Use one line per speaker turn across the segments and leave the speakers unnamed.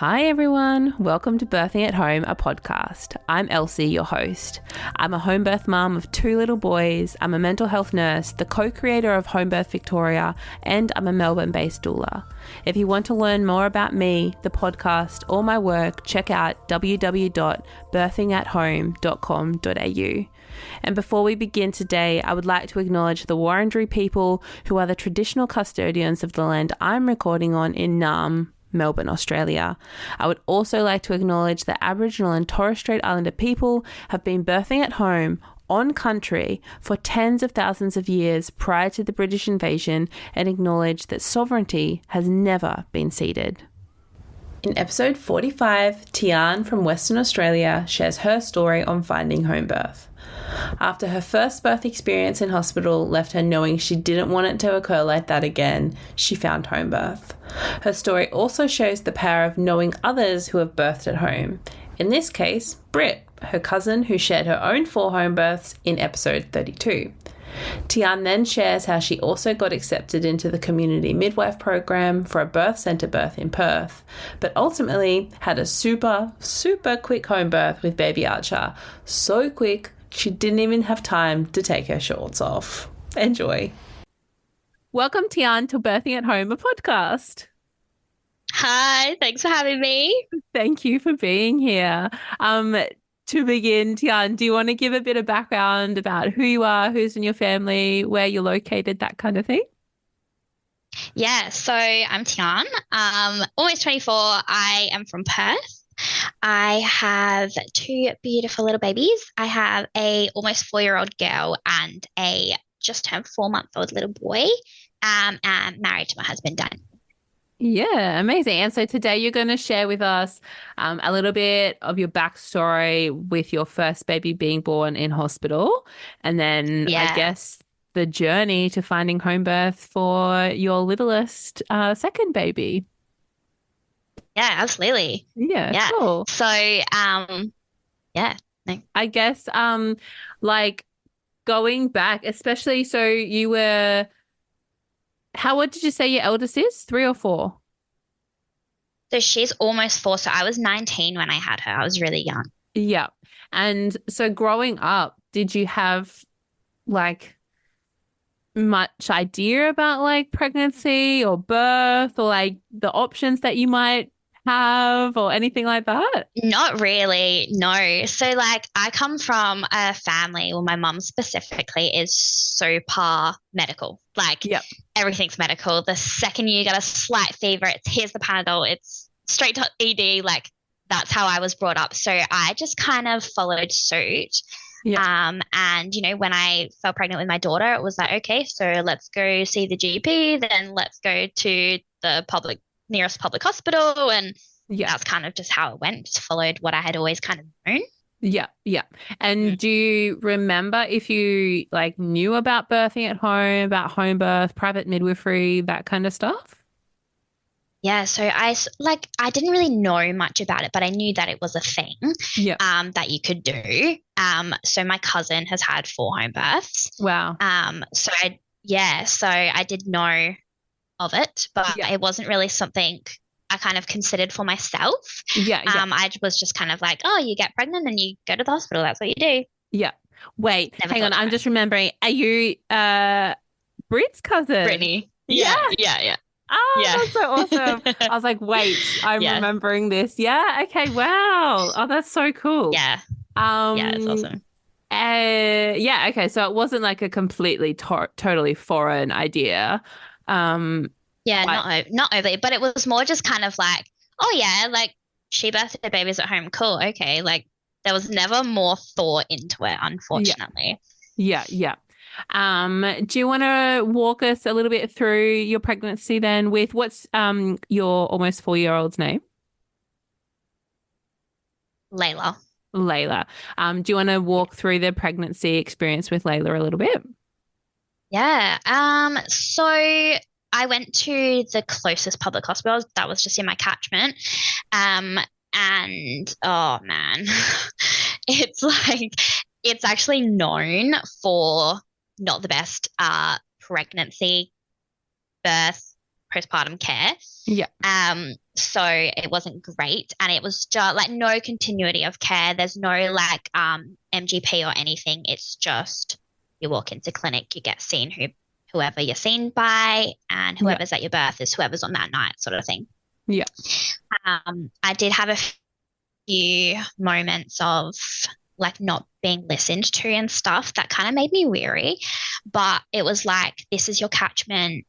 Hi everyone, welcome to Birthing at Home, a podcast. I'm Elsie, your host. I'm a home birth mum of 2 little boys, I'm a mental health nurse, the co-creator of Home Birth Victoria, and I'm a Melbourne-based doula. If you want to learn more about me, the podcast, or my work, check out www.birthingathome.com.au. And before we begin today, I would like to acknowledge the Wurundjeri people who are the traditional custodians of the land I'm recording on in Naarm, Melbourne, Australia. I would also like to acknowledge that Aboriginal and Torres Strait Islander people have been birthing at home on country for tens of thousands of years prior to the British invasion and acknowledge that sovereignty has never been ceded. In episode 45, Tian from Western Australia shares her story on finding home birth. After her first birth experience in hospital left her knowing she didn't want it to occur like that again, she found home birth. Her story also shows the power of knowing others who have birthed at home. In this case, Britt, her cousin who shared her own 4 home births in episode 32. Tian then shares how she also got accepted into the community midwife program for a birth centre birth in Perth, but ultimately had a super quick home birth with baby Archer. So quick, she didn't even have time to take her shorts off. Enjoy. Welcome, Tian, to Birthing at Home, a podcast.
Hi, thanks for having me.
Thank you for being here. To begin, Tian, do you want to give a bit of background about who you are, who's in your family, where you're located, that kind of thing?
Yeah, so I'm Tian, almost 24. I am from Perth. I have 2 beautiful little babies. I have a almost 4-year-old girl and a just turned 4-month-old little boy, and married to my husband, Dan.
Yeah, amazing. And so today you're going to share with us a little bit of your backstory with your first baby being born in hospital, and then I
Yeah,
guess the journey to finding home birth for your littlest second baby.
yeah, absolutely.
Yeah,
Yeah.
cool.
So, yeah. No.
I guess like going back, especially so you were, how old did you say your eldest is? 3 or 4?
So she's almost 4. So I was 19 when I had her. I was really young.
Yeah. And so growing up, did you have like much idea about like pregnancy or birth or like the options that you might have or anything like that?
Not really, no. So, like, I come from a family, well, my mum specifically is super medical. Like,
Yep.
everything's medical. The second you get a slight fever, it's here's the Panadol, it's straight to ED. Like, that's how I was brought up. So, I just kind of followed suit.
Yeah.
And, when I fell pregnant with my daughter, it was like, okay, so let's go see the GP, then let's go to the nearest public hospital, and
Yeah.
that's kind of just how it went. Just followed what I had always kind of known.
Yeah. Yeah. And do you remember if you like knew about birthing at home, about home birth, private midwifery, that kind of stuff?
Yeah, so I didn't really know much about it, but I knew that it was a thing
Yeah.
that you could do. So my cousin has had 4 home births.
Wow.
So I did know of it, but
Yeah.
it wasn't really something I kind of considered for myself.
Yeah. Yeah.
I was just kind of like, oh, you get pregnant and you go to the hospital. That's what you do.
Yeah. Wait,
Never
hang
thought
on. I'm
about
just remembering. Are you Brit's cousin?
Brittany.
Yeah.
Yeah.
Oh,
Yeah.
that's so awesome. I was like, wait, I'm
Yeah.
remembering this. Yeah. Okay. Wow. Oh, that's so cool.
Yeah. Yeah, it's
Um,
awesome.
yeah. Okay. So it wasn't like a completely totally foreign idea.
Yeah,
But
not overly, but it was more just kind of like, oh yeah, like she birthed her babies at home. Cool. Okay. Like there was never more thought into it,
yeah.
unfortunately.
Yeah. Yeah. Do you want to walk us a little bit through your pregnancy then with what's your almost 4-year-old's name?
Layla.
Layla. Do you want to walk through the pregnancy experience with Layla a little bit?
Yeah. So I went to the closest public hospital that was just in my catchment. And oh man, it's like it's actually known for not the best pregnancy, birth, postpartum care.
Yeah.
So it wasn't great. And it was just like no continuity of care. There's no like MGP or anything. It's just you walk into clinic, you get seen whoever you're seen by, and
Yeah.
whoever's at your birth is whoever's on that night, sort of thing.
Yeah.
I did have a few moments of like not being listened to and stuff that kind of made me weary, but it was like, this is your catchment.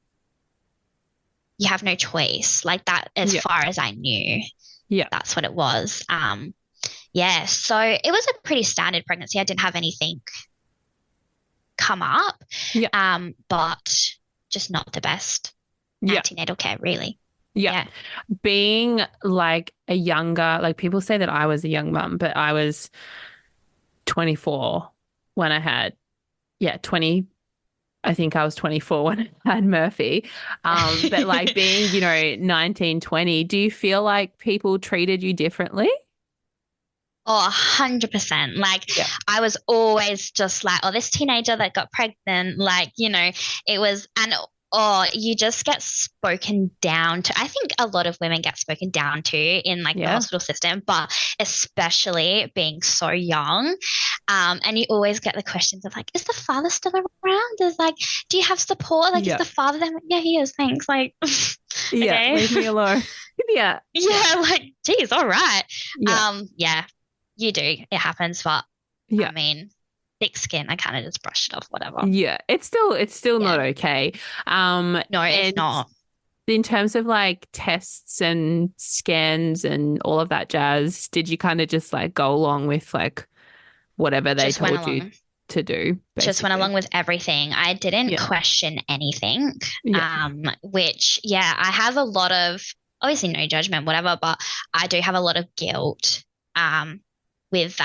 You have no choice. Like that, as
Yeah.
far as I knew,
Yeah.
that's what it was. Yeah, so it was a pretty standard pregnancy. I didn't have anything come up,
Yeah.
but just not the best
Yeah.
antenatal care, really.
Yeah. Being like a younger, like people say that I was a young mum, but I was 24 when I had, 20. I think I was 24 when I had Murphy. But like being, 19, 20, do you feel like people treated you differently?
Oh, 100%. Like
Yeah.
I was always just like, oh, this teenager that got pregnant, like, it was, and you just get spoken down to. I think a lot of women get spoken down to in like the
Yeah.
hospital system, but especially being so young. And you always get the questions of like, is the father still around? Is like, do you have support? Like,
Yeah.
is the father there? Yeah, he is. Thanks. Like,
Yeah.
okay.
Leave me alone. Yeah.
Yeah, like, geez, all right.
Yeah.
Yeah, you do. It happens, but
Yeah.
I mean, thick skin, I kind of just brushed it off, whatever.
Yeah. It's still not okay.
No, it's
And
not.
in terms of like tests and scans and all of that jazz, did you kind of just like go along with like whatever they
Just went
told you
along.
to do,
Just went
basically?
along with everything. I didn't
Yeah.
question anything.
Yeah.
Which, yeah, I have a lot of, obviously no judgment, whatever, but I do have a lot of guilt with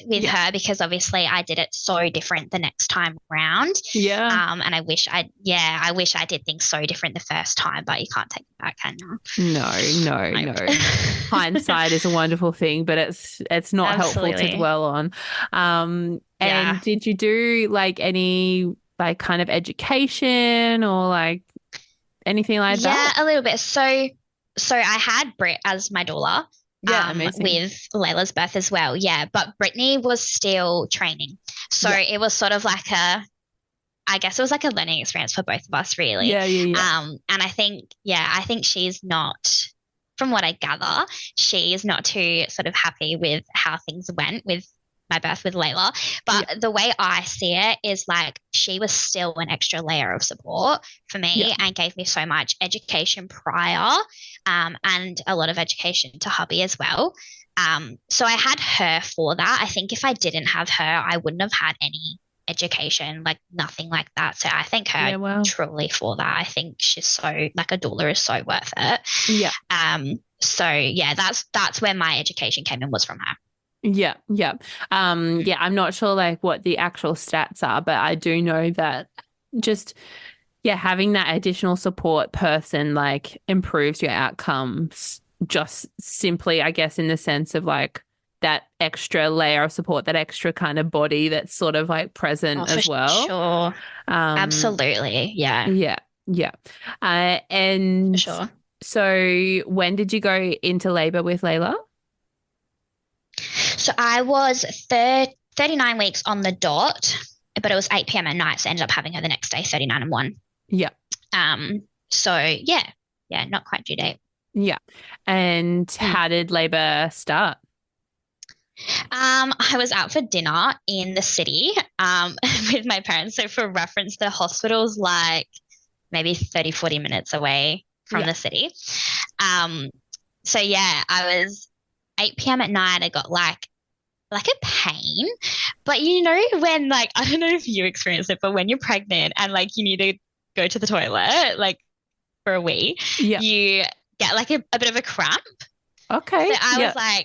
Yeah.
her, because obviously I did it so different the next time round.
Yeah.
And I wish I did things so different the first time, but you can't take it back, can you?
No.
Nope.
Hindsight is a wonderful thing, but it's not helpful to
Absolutely.
dwell on. And
Yeah.
did you do like any like kind of education or like anything like
Yeah,
that?
a little bit. So I had Britt as my doula,
Yeah, amazing.
with Layla's birth as well. Yeah, but Brittany was still training. So
Yeah.
it was sort of like I guess it was like a learning experience for both of us, really.
Yeah.
And I think she's not, from what I gather, she is not too sort of happy with how things went with my birth with Layla. But the way I see it is like she was still an extra layer of support for me,
Yeah.
and gave me so much education prior, and a lot of education to hubby as well. So I had her for that. I think if I didn't have her, I wouldn't have had any education, like nothing like that. So I thank her
Yeah, wow.
truly for that. I think she's so, like, a doula is so worth it.
Yeah.
So yeah, that's where my education came in, was from her.
Yeah. I'm not sure like what the actual stats are, but I do know that just having that additional support person like improves your outcomes, just simply, I guess, in the sense of like that extra layer of support, that extra kind of body that's sort of like present as well.
Sure. Absolutely. Yeah.
Yeah. And
For sure.
so when did you go into labor with Layla?
So I was 39 weeks on the dot, but it was 8 p.m. at night, so I ended up having her the next day, 39 and 1.
Yeah.
So yeah, not quite due date.
Yeah. And how did labor start?
I was out for dinner in the city with my parents. So for reference, the hospital's like maybe 30, 40 minutes away from the city. So yeah, I was 8 p.m. at night. I got like a pain, but when, like, I don't know if you experienced it, but when you're pregnant and like you need to go to the toilet like for a wee, you get like a bit of a cramp.
Okay.
So I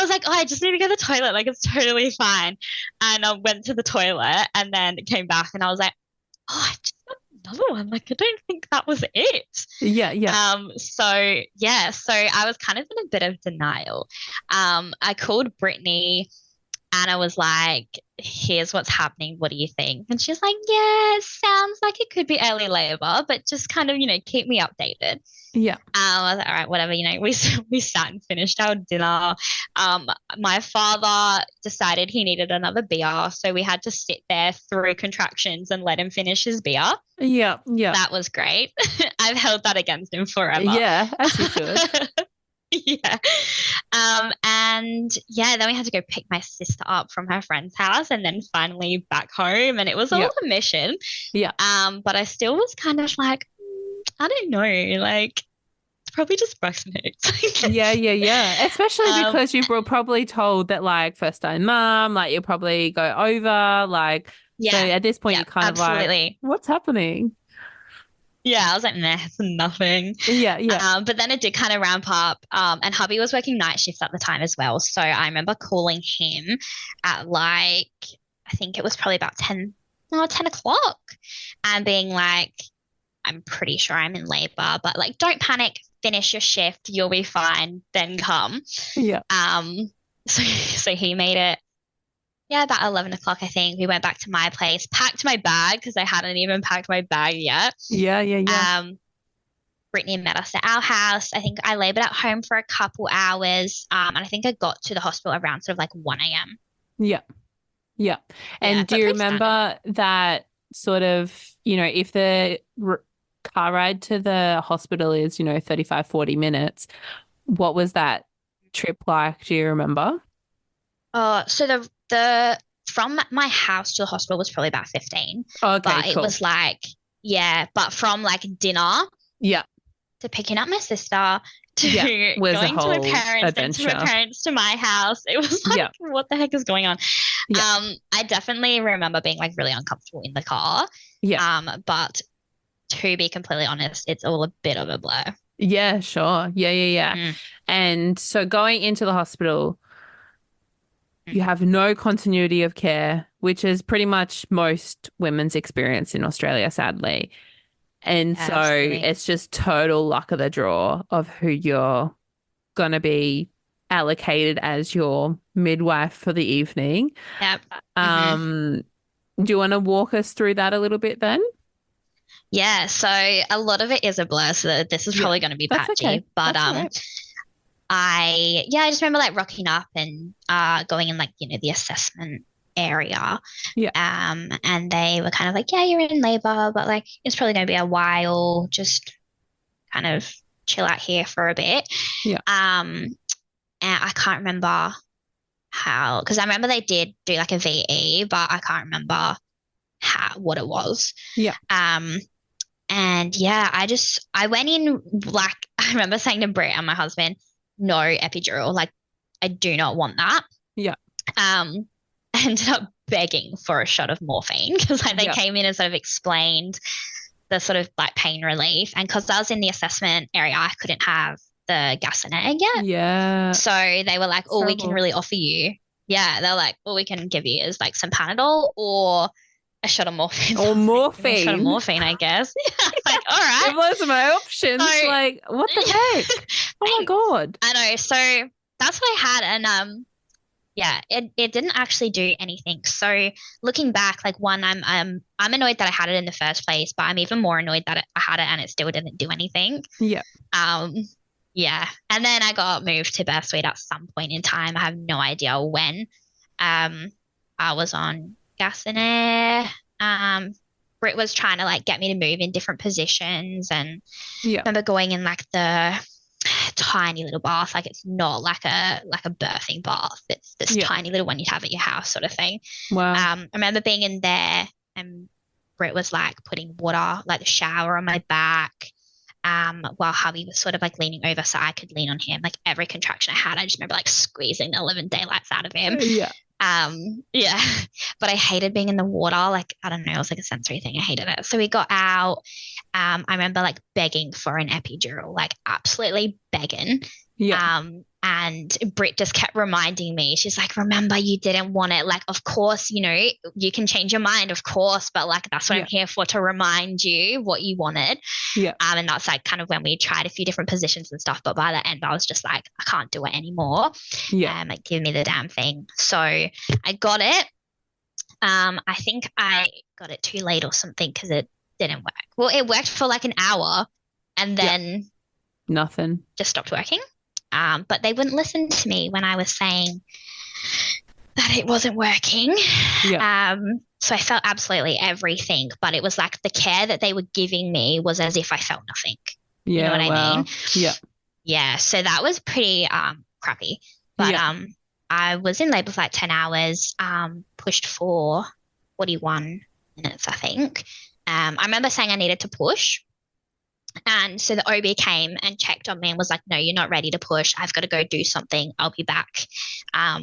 was like, oh, I just need to go to the toilet. Like, it's totally fine. And I went to the toilet and then came back and I was like, oh, I just got another one. Like, I don't think that was it.
Yeah.
So I was kind of in a bit of denial. I called Brittany Anna was like, here's what's happening. What do you think? And she's like, yeah, it sounds like it could be early labor, but just kind of, keep me updated.
Yeah.
I was like, all right, whatever, we sat and finished our dinner. Um, my father decided he needed another beer, so we had to sit there through contractions and let him finish his beer.
Yeah. Yeah.
That was great. I've held that against him forever.
Yeah, as you should.
Yeah. And yeah, then we had to go pick my sister up from her friend's house and then finally back home. And it was a
Yeah.
little mission.
Yeah.
But I still was kind of like, I don't know, like it's probably just breast and eggs.
Yeah, yeah, yeah. Especially
Um,
because you were probably told that like first time mom, like you'll probably go over, like so
yeah,
at this point
yeah,
you're kind of like,
absolutely.
what's happening?
Yeah, I was like, nah, it's nothing.
Yeah, yeah,
But then it did kind of ramp up. And hubby was working night shifts at the time as well. So I remember calling him at like, I think it was probably about 10 o'clock and being like, I'm pretty sure I'm in labor, but like, don't panic, finish your shift, you'll be fine, then come.
yeah,
Um, so he made it, yeah, about 11 o'clock, I think. We went back to my place, packed my bag because I hadn't even packed my bag yet.
yeah, yeah, yeah,
Um, Brittany met us at our house. I think I labored at home for a couple hours. And I think I got to the hospital around sort of like 1 a.m.
yeah, yeah.
Yeah,
And do
but
you
pretty standard.
remember that sort of, if the car ride to the hospital is, 35, 40 minutes, what was that trip like? Do you remember?
So the from my house to the hospital was probably about 15,
Okay,
but it
cool.
was like, yeah, but from like dinner
Yeah,
to picking up my sister
yeah.
to
Was a
going to my
whole
parents, then to my
adventure.
parents to my house. It was like,
Yeah,
what the heck is going on?
yeah,
I definitely remember being like really uncomfortable in the car.
yeah.
But to be completely honest, it's all a bit of a blur.
Yeah, sure. Yeah, yeah, yeah.
Mm,
And so going into the hospital,
mm.
you have no continuity of care, which is pretty much most women's experience in Australia, sadly. And
Yeah,
so
absolutely.
it's just total luck of the draw of who you're going to be allocated as your midwife for the evening.
Yep. hmm
Um, do you want to walk us through that a little bit then?
Yeah, so a lot of it is a blur, so this is
Yeah,
probably going to be
that's okay.
patchy. But
That's all right.
I just remember like rocking up and going in like, the assessment area.
Yeah,
And they were kind of like, yeah, you're in labor, but like it's probably going to be a while. Just kind of chill out here for a bit.
yeah,
And I can't remember how, because I remember they did do like a VE, but I can't remember what it was.
yeah,
Um, and yeah, I went in like I remember saying to Britt and my husband, no epidural, like I do not want that.
yeah,
Um, I ended up begging for a shot of morphine because like they
yeah,
came in and sort of explained the sort of like pain relief, and because I was in the assessment area, I couldn't have the gas and egg yet.
yeah.
So they were like,
It's
all we can
terrible.
really offer you, yeah, they're like, all we can give you is like some Panadol or a shot of morphine.
Or
Give me a shot of
morphine.
morphine, I guess. Yeah, like, all
If
right.
those are my options,
So
like, what the heck? Oh my
thanks.
God.
I know. So that's what I had. And yeah, it didn't actually do anything. So looking back, like one, I'm annoyed that I had it in the first place, but I'm even more annoyed that I had it and it still didn't do anything.
Yeah.
Um, yeah. And then I got moved to birth suite at some point in time. I have no idea when. Um, I was on gas and air. Britt was trying to like get me to move in different positions, and
Yeah.
I remember going in like the tiny little bath, like it's not like a birthing bath. It's this
Yeah.
tiny little one you'd have at your house, sort of thing.
Wow.
I remember being in there, and Britt was like putting water, like the shower on my back. While hubby was sort of like leaning over so I could lean on him. Like every contraction I had, I just remember like squeezing the 11 daylights out of him.
Yeah.
Yeah, but I hated being in the water. Like, I don't know, it was like a sensory thing. I hated it. So we got out. I remember like begging for an epidural, like absolutely begging.
Yeah.
And And Britt just kept reminding me, she's like, remember, you didn't want it. Like, of course, you can change your mind, of course, but like, that's what I'm here for, to remind you what you wanted.
Yeah.
And that's like kind of when we tried a few different positions and stuff. But by the end, I was just like, I can't do it anymore.
Yeah.
Like, give me the damn thing. So I got it. I think I got it too late or something because it didn't work. Well, it worked for like an hour and then
nothing.
Just stopped working. But they wouldn't listen to me when I was saying that it wasn't working.
Yeah.
So I felt absolutely everything, but it was like the care that they were giving me was as if I felt nothing.
Yeah.
You know what I mean?
Yeah.
Yeah. So that was pretty crappy. But I was in labor for like 10 hours, pushed for 41 minutes, I think. I remember saying I needed to push. And so the OB came and checked on me and was like, no, you're not ready to push. I've got to go do something. I'll be back. I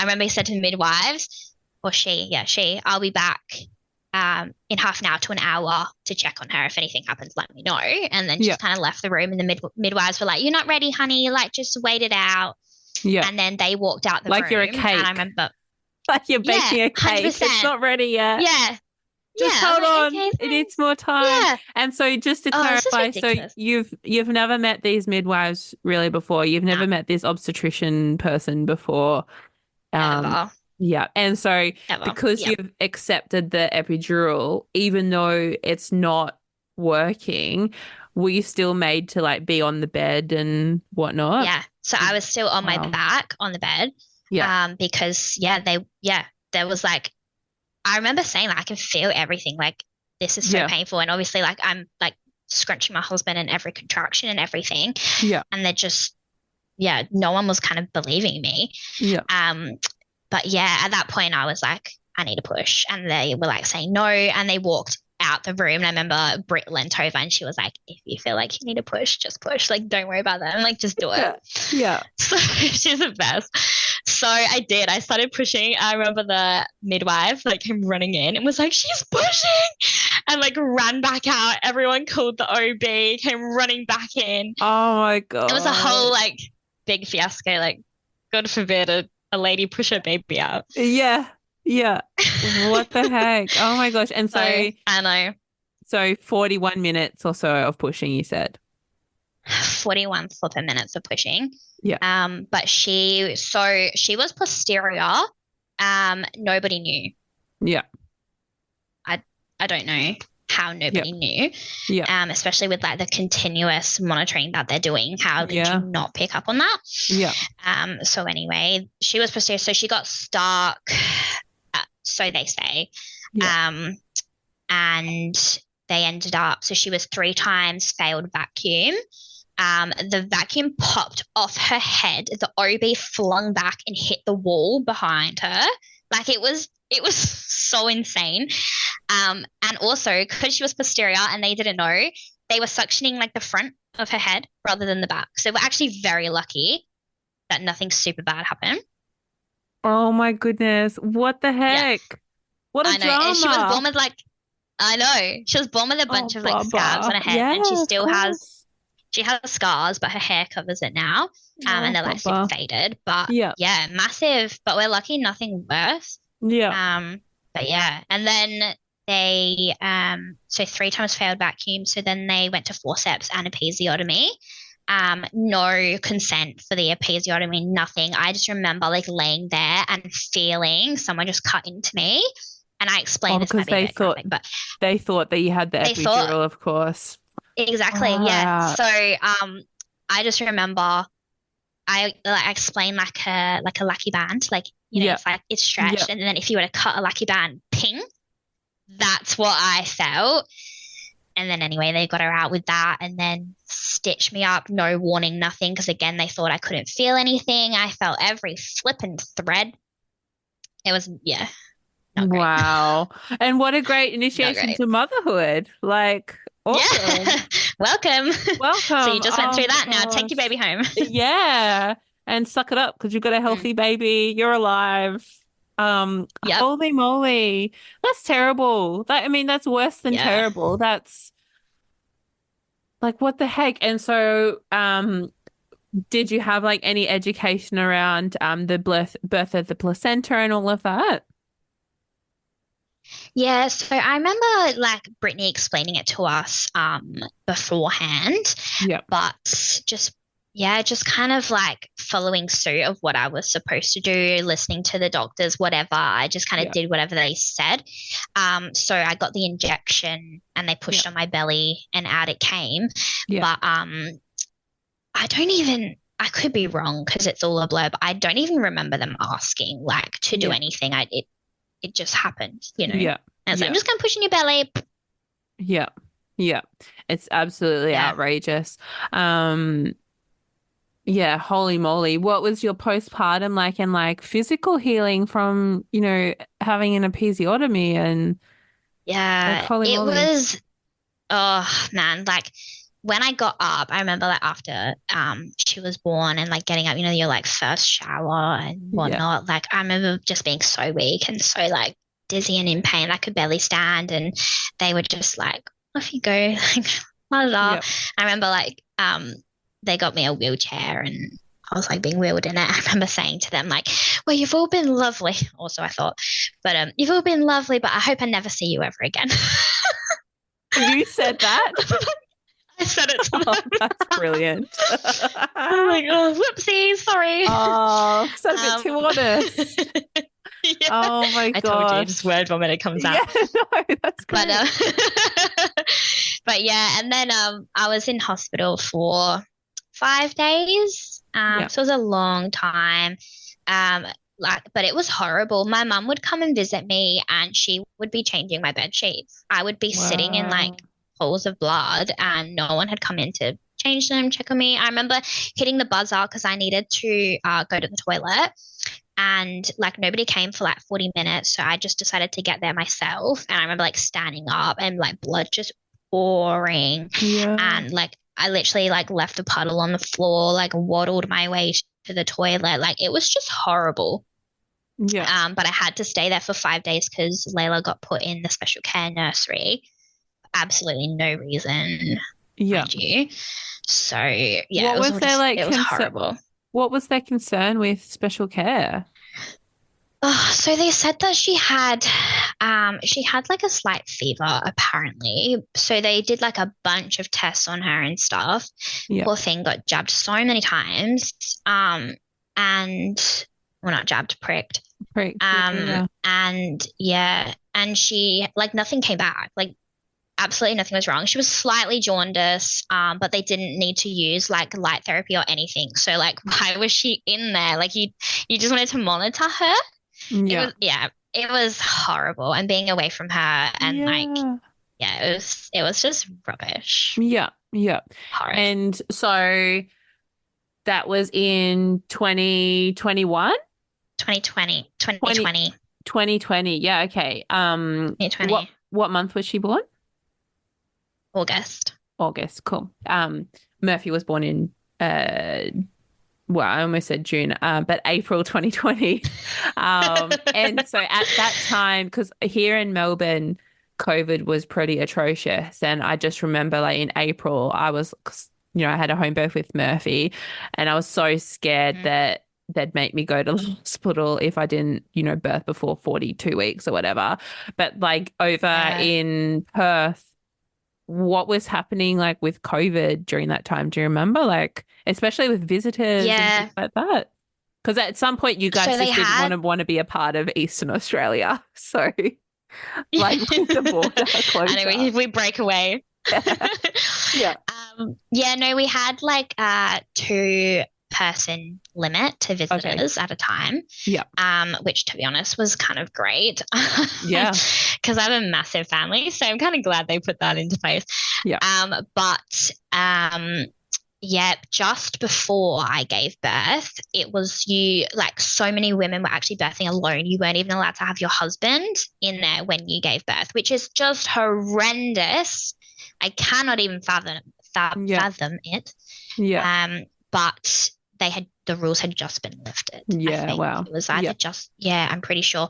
remember he said to the midwives, or she, I'll be back in half an hour to an hour to check on her. If anything happens, let me know. And then she kind of left the room and the midwives were like, you're not ready, honey. Like, just wait it out.
Yeah.
And then they walked out the room.
Like you're a cake.
And I remember.
Like you're baking a cake.
100%.
It's not ready yet.
Yeah.
Just hold on.
Okay,
it needs more time.
Yeah.
And so just to clarify, so you've never met these midwives really before. You've never met this obstetrician person before.
Ever.
Yeah. And so because
Yep.
you've accepted the epidural, even though it's not working, were you still made to like be on the bed and whatnot?
Yeah. So I was still on my back on the bed.
Yeah.
Because there was like, I remember saying like I can feel everything. Like, this is so painful. And obviously like I'm like scrunching my husband in every contraction and everything.
Yeah.
And they're just, no one was kind of believing me.
Yeah.
But at that point I was like, I need to push. And they were like saying no. And they walked out the room. And I remember Britt leant over and she was like, if you feel like you need to push, just push. Like, don't worry about that. And like, just do it.
Yeah.
So she's the best. So I did. I started pushing. I remember the midwife like came running in and was like, she's pushing, and like ran back out. Everyone called the OB, came running back in.
Oh my God.
It was a whole like big fiasco. Like, God forbid a lady push her baby out.
Yeah. Yeah. What the heck? Oh my gosh. And so
I know.
So 41 minutes or so of pushing, you said.
41 flipping minutes of pushing.
Yeah.
But she was posterior. Nobody knew.
Yeah.
I don't know how nobody knew.
Yeah.
Especially with like the continuous monitoring that they're doing. How did you not pick up on that?
Yeah.
So anyway, she was posterior, so she got stuck. So they say.
Yeah.
And they ended up, so she was 3 times failed vacuum. The vacuum popped off her head. The OB flung back and hit the wall behind her. Like, it was so insane. And also because she was posterior and they didn't know, they were suctioning like the front of her head rather than the back. So we're actually very lucky that nothing super bad happened.
Oh my goodness. What the heck?
Yeah.
What a drama.
And she was born with like, I know. She was born with a bunch of like scabs on her head, and she still has scars, but her hair covers it now. And they're like super faded. But massive. But we're lucky nothing worse.
Yeah.
But yeah. And then they so 3 times failed vacuum. So then they went to forceps and episiotomy. No consent for the episiotomy, nothing. I just remember like laying there and feeling someone just cut into me. And I explained this
because they thought that you had the epidural, of course.
Exactly. Yeah. So I just remember I explained like a lucky band, like, it's like it's stretched, and then if you were to cut a lucky band, ping, that's what I felt. And then anyway, they got her out with that and then stitched me up, no warning, nothing, because again, they thought I couldn't feel anything. I felt every flipping thread. It was,
wow. And what a great initiation to motherhood. Like, awesome.
Yeah. Welcome. So you just went through that. Now take your baby home.
Yeah. And suck it up because you've got a healthy baby. You're alive. Holy moly. That's terrible. That's worse than terrible. That's like, what the heck? And so Did you have like any education around the birth of the placenta and all of that?
Yeah, so I remember like Brittany explaining it to us beforehand,
Yep.
but just yeah, just kind of like following suit of what I was supposed to do, listening to the doctors, whatever. I just kind of
Yep.
did whatever they said. So I got the injection and they pushed
Yep.
on my belly and out it came.
Yep.
But I don't even I could be wrong because it's all a blur, but I don't even remember them asking like to do
Yep.
anything. It just happened, you know.
Yep.
And it's like, I'm
Yep.
just gonna push in your belly.
Yep. Yep. It's absolutely
Yeah.
outrageous. Um, yeah, holy moly. What was your postpartum like and like physical healing from, having an episiotomy and like
Yeah.
holy
It
moly.
was oh man, like when I got up, I remember like after she was born and like getting up, your like first shower and
Yeah.
whatnot. Like I remember just being so weak and so like dizzy and in pain. I could barely stand and they were just like, off you go, like la la la.
Yep.
I remember like they got me a wheelchair and I was like being wheeled in it. I remember saying to them like, "Well, you've all been lovely." Also, I thought, but you've all been lovely, but I hope I never see you ever again.
You said that?
I said it to
Oh,
them.
that's brilliant.
I'm like, oh, whoopsie, sorry.
Oh, so a bit too honest.
Yeah.
Oh my
I told you,
gosh.
just word vomit, it comes
Yeah,
out.
no, that's
But
great.
but yeah, and then I was in hospital for 5 days.
Yeah.
So it was a long time. But it was horrible. My mum would come and visit me and she would be changing my bed sheets. I would be sitting in like
Wow.
pools of blood and no one had come in to change them, check on me. I remember hitting the buzzer because I needed to go to the toilet and like nobody came for like 40 minutes. So I just decided to get there myself. And I remember like standing up and like blood just pouring.
Yeah.
And like I literally like left a puddle on the floor, like waddled my way to the toilet. Like it was just horrible.
Yeah.
But I had to stay there for 5 days because Layla got put in the special care nursery. Absolutely no reason,
Yeah.
mind you. So yeah,
What was their like
it was
concern?
horrible.
What was their concern with special care?
Oh, so they said that she had like a slight fever apparently. So they did like a bunch of tests on her and stuff.
Yeah.
Poor thing got jabbed so many times. And well, not jabbed, pricked.
Correct. Yeah.
And yeah, and she like nothing came back. Like absolutely nothing was wrong. She was slightly jaundiced, but they didn't need to use like light therapy or anything. So like, why was she in there? Like you just wanted to monitor her.
Yeah.
It was horrible. And being away from her and like,
Yeah.
yeah, it was just rubbish.
Yeah. Yeah.
Horrid.
And so that was in 2021?
2020,
2020. Yeah, okay.
2020,
What month was she born?
August.
August. Cool. Murphy was born in well, I almost said June, but April 2020. And so at that time, because here in Melbourne, COVID was pretty atrocious. And I just remember like in April, I had a home birth with Murphy and I was so scared that they'd make me go to the hospital if I didn't, birth before 42 weeks or whatever. But like over in Perth, what was happening like with COVID during that time? Do you remember? Like, especially with visitors and things like that? Because at some point you guys just didn't want to be a part of Eastern Australia. So like with the border closure.
Anyway, we break away.
Yeah.
No, we had like a 2-person limit to visitors at a time.
Yeah.
Which to be honest was kind of great.
Yeah.
Because I have a massive family, so I'm kind of glad they put that into place.
Yeah.
Just before I gave birth, it was like so many women were actually birthing alone. You weren't even allowed to have your husband in there when you gave birth, which is just horrendous. I cannot even fathom it.
Yeah.
But the rules had just been lifted.
Yeah, wow.
It was either I'm pretty sure.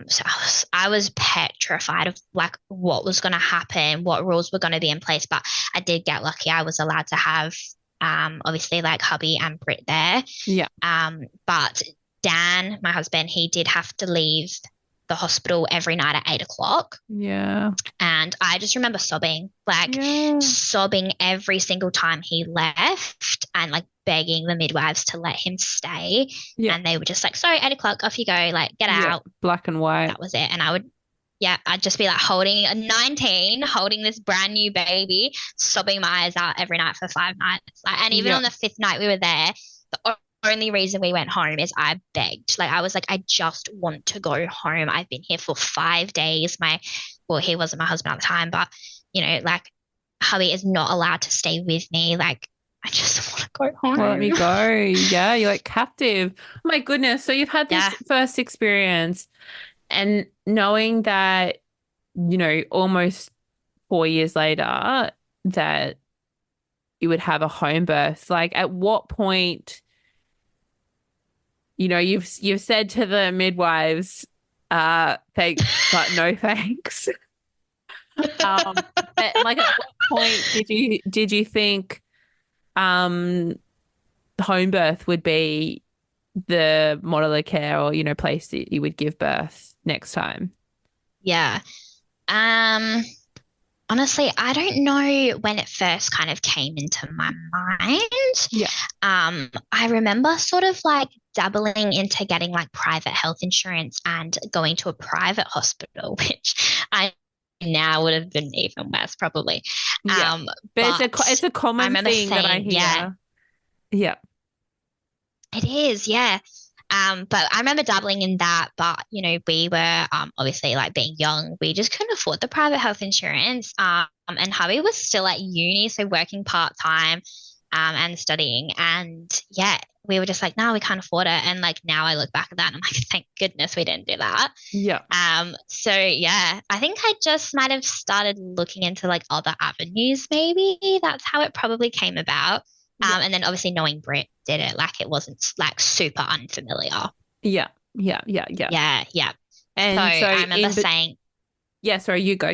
So I was petrified of like what was going to happen, what rules were going to be in place. But I did get lucky. I was allowed to have obviously like hubby and Brit there.
Yeah.
But Dan, my husband, he did have to leave the hospital every night at 8 o'clock.
Yeah.
And I just remember sobbing, like
Yeah.
sobbing every single time he left and like begging the midwives to let him stay.
Yeah.
And they were just like, sorry, 8 o'clock, off you go, like get
Yeah.
out.
Black and white.
That was it. And I'd just be like holding a 19, holding this brand new baby, sobbing my eyes out every night for 5 nights. Like, and even on the fifth night we were there, the only reason we went home is I begged. Like I was like, I just want to go home. I've been here for 5 days. Well, he wasn't my husband at the time, but like hubby is not allowed to stay with me. Like I just want to go home.
Well, let me go. Yeah, you're like captive. Oh my goodness. So you've had this first experience and knowing that, almost 4 years later that you would have a home birth, like at what point, you've said to the midwives, thanks, but no thanks. But like at what point did you think home birth would be the model of care or, place that you would give birth next time?
Yeah. Honestly, I don't know when it first kind of came into my mind.
Yeah.
I remember sort of like dabbling into getting like private health insurance and going to a private hospital, which I now would have been even worse probably.
Yeah. But it's a common thing that I hear.
Yeah.
Yeah.
It is, yeah. But I remember dabbling in that, but we were obviously like being young, we just couldn't afford the private health insurance. And hubby was still at uni, so working part-time and studying. And yeah, we were just like, no, we can't afford it. And like now I look back at that and I'm like, thank goodness we didn't do that.
Yeah.
So yeah, I think I just might have started looking into like other avenues, maybe. That's how it probably came about. And then obviously knowing Brit did it, like it wasn't like super unfamiliar.
Yeah.
Yeah. And so I remember saying,
yeah, sorry, you go.
I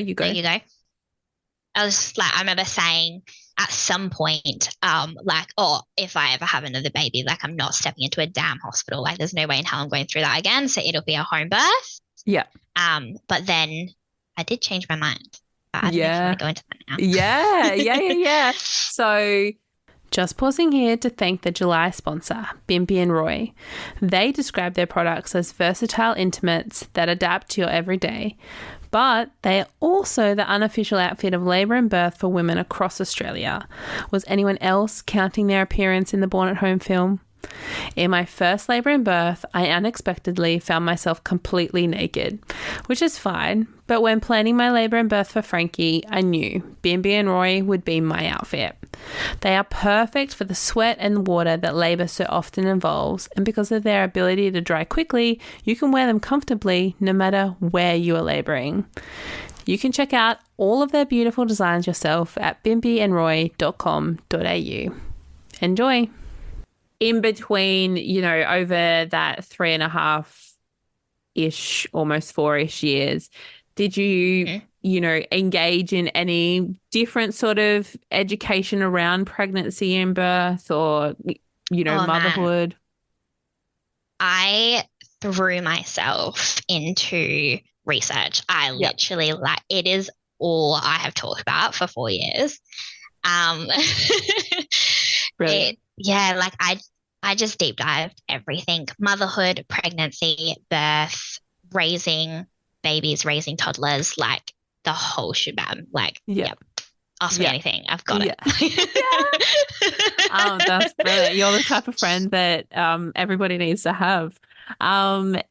was just like, I remember saying at some point, like, oh, if I ever have another baby, like I'm not stepping into a damn hospital. Like there's no way in hell I'm going through that again. So it'll be a home birth.
Yeah.
But then I did change my mind. But I don't know if you want to go into that now.
Yeah. So just pausing here to thank the July sponsor, Bimby and Roy. They describe their products as versatile intimates that adapt to your everyday, but they are also the unofficial outfit of labour and birth for women across Australia. Was anyone else counting their appearance in the Born at Home film? In my first labour and birth, I unexpectedly found myself completely naked, which is fine, but when planning my labour and birth for Frankie, I knew Bimby and Roy would be my outfit. They are perfect for the sweat and water that labour so often involves, and because of their ability to dry quickly, you can wear them comfortably no matter where you are labouring. You can check out all of their beautiful designs yourself at bimbyandroy.com.au. Enjoy! In between, over that 3.5-ish, almost 4-ish years, did you, engage in any different sort of education around pregnancy and birth or, motherhood?
Man. I threw myself into research. I literally it is all I have talked about for 4 years.
Brilliant.
I just deep dived everything: motherhood, pregnancy, birth, raising babies, raising toddlers, like the whole shebang. Like, ask me anything, I've got it.
That's brilliant. You're the type of friend that everybody needs to have. And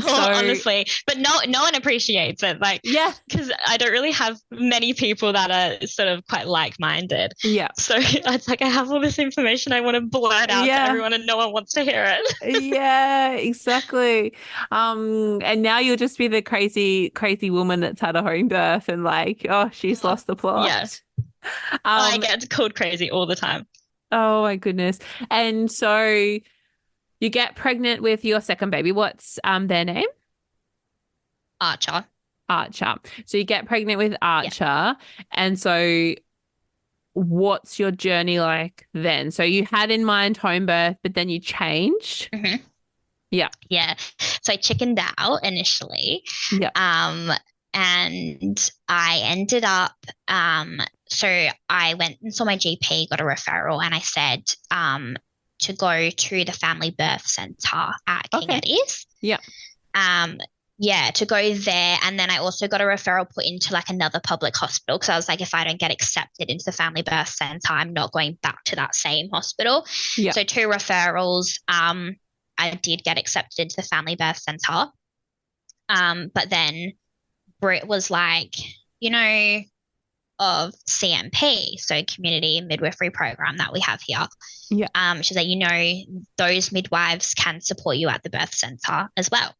so
honestly, but no one appreciates it. Like, because I don't really have many people that are sort of quite like-minded.
Yeah.
So it's like I have all this information I want to blurt out to everyone, and no one wants to hear it.
Yeah, exactly. And now you'll just be the crazy woman that's had a home birth and like, oh, she's lost the plot.
Yeah. I get called crazy all the time.
Oh my goodness. And so you get pregnant with your second baby. What's their name?
Archer.
So you get pregnant with Archer. And so what's your journey like then? So you had in mind home birth, but then you changed.
Mhm.
Yeah.
Yeah. So I chickened out initially.
Yeah.
And I ended up, so I went and saw my GP, got a referral, and I said, to go to the Family Birth Centre at King
Okay.
Eddie's.
Yeah.
Yeah, to go there. And then I also got a referral put into like another public hospital because I was like, if I don't get accepted into the Family Birth Centre, I'm not going back to that same hospital.
Yeah.
So 2 referrals. I did get accepted into the Family Birth Centre. But then Britt was like, of CMP, so Community Midwifery Program that we have here.
Yeah.
She's like, those midwives can support you at the birth centre as well.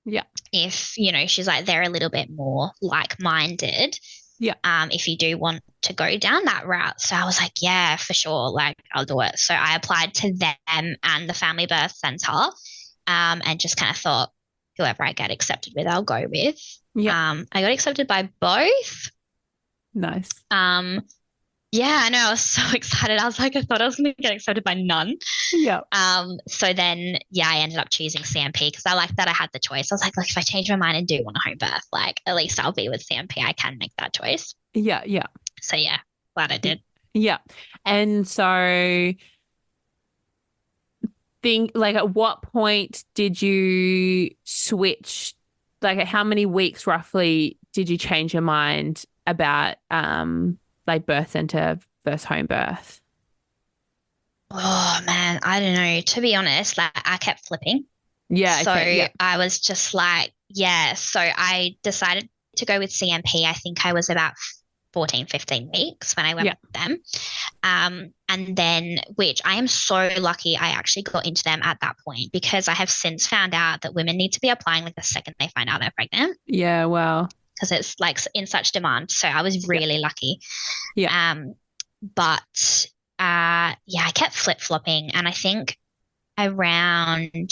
Yeah.
If, she's like, they're a little bit more like-minded.
Yeah.
If you do want to go down that route. So I was like, yeah, for sure. Like, I'll do it. So I applied to them and the Family Birth Centre, and just kind of thought, whoever I get accepted with, I'll go with.
Yeah.
I got accepted by both.
Nice.
Yeah, I know. I was so excited. I was like, I thought I was going to get accepted by none.
Yeah.
So then, I ended up choosing CMP because I liked that I had the choice. I was like, if I change my mind and do want a home birth, like at least I'll be with CMP. I can make that choice.
Yeah. Yeah.
So yeah, glad I did.
Yeah. And so at what point did you switch? Like at how many weeks roughly did you change your mind about like birth center versus home birth?
Oh man, I don't know. To be honest, like I kept flipping.
Yeah.
So
okay, yeah.
I was just like, yeah. So I decided to go with CMP. I think I was about 14, 15 weeks when I went with them. And then, which I am so lucky I actually got into them at that point because I have since found out that women need to be applying like the second they find out they're pregnant.
Yeah, wow.
Because it's like in such demand. So I was really lucky.
Yeah.
But I kept flip-flopping, and I think around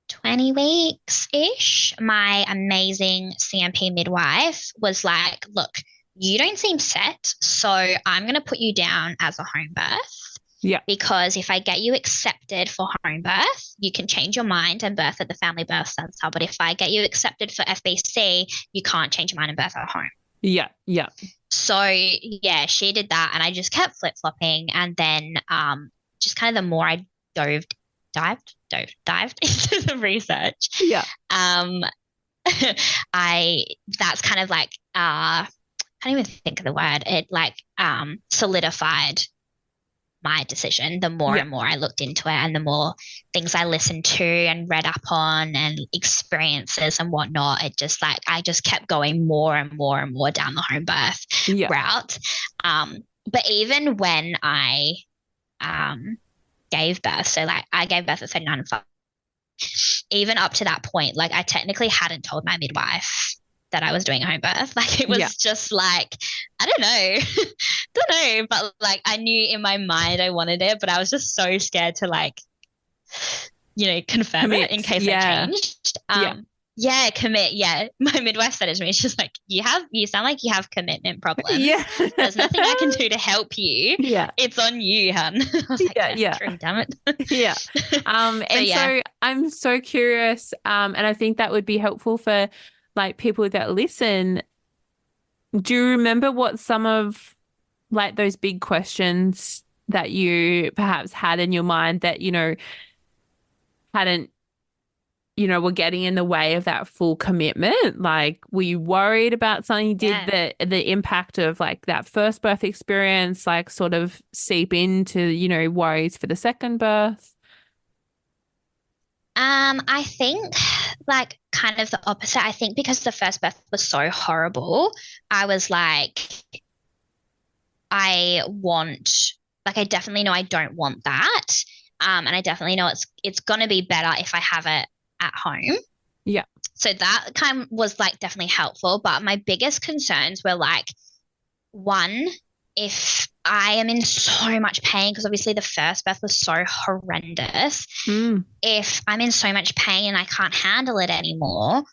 20 weeks-ish, my amazing CMP midwife was like, look, you don't seem set, so I'm going to put you down as a home birth.
Yeah.
Because if I get you accepted for home birth, you can change your mind and birth at the Family Birth Centre. But if I get you accepted for FBC, you can't change your mind and birth at home.
Yeah. Yeah.
So yeah, she did that, and I just kept flip-flopping. And then just kind of the more I dived into the research.
Yeah.
That's kind of like I can't even think of the word. It like solidified my decision the more and more I looked into it, and the more things I listened to and read up on and experiences and whatnot. It just like I just kept going more and more and more down the home birth route. But even when I gave birth, so like I gave birth at 39 and 5, even up to that point, like I technically hadn't told my midwife that I was doing a home birth. Like it was just like, I don't know, but like I knew in my mind I wanted it, but I was just so scared to like, confirm it in case I changed. Commit. Yeah. My midwife said it to me. She's like, you sound like you have commitment problems. Yeah. There's nothing I can do to help you. Yeah. It's on you, hun. I was like, true, damn it.
Yeah. So I'm so curious. And I think that would be helpful for like people that listen. Do you remember what some of like those big questions that you perhaps had in your mind that, hadn't, were getting in the way of that full commitment? Like, were you worried about something? Did the impact of like that first birth experience, like sort of seep into, worries for the second birth?
I think like kind of the opposite. I think because the first birth was so horrible, I was like, I definitely know I don't want that. And I definitely know it's going to be better if I have it at home.
Yeah.
So that kind of was like definitely helpful. But my biggest concerns were like, one, if I am in so much pain, because obviously the first birth was so horrendous. If I'm in so much pain and I can't handle it anymore,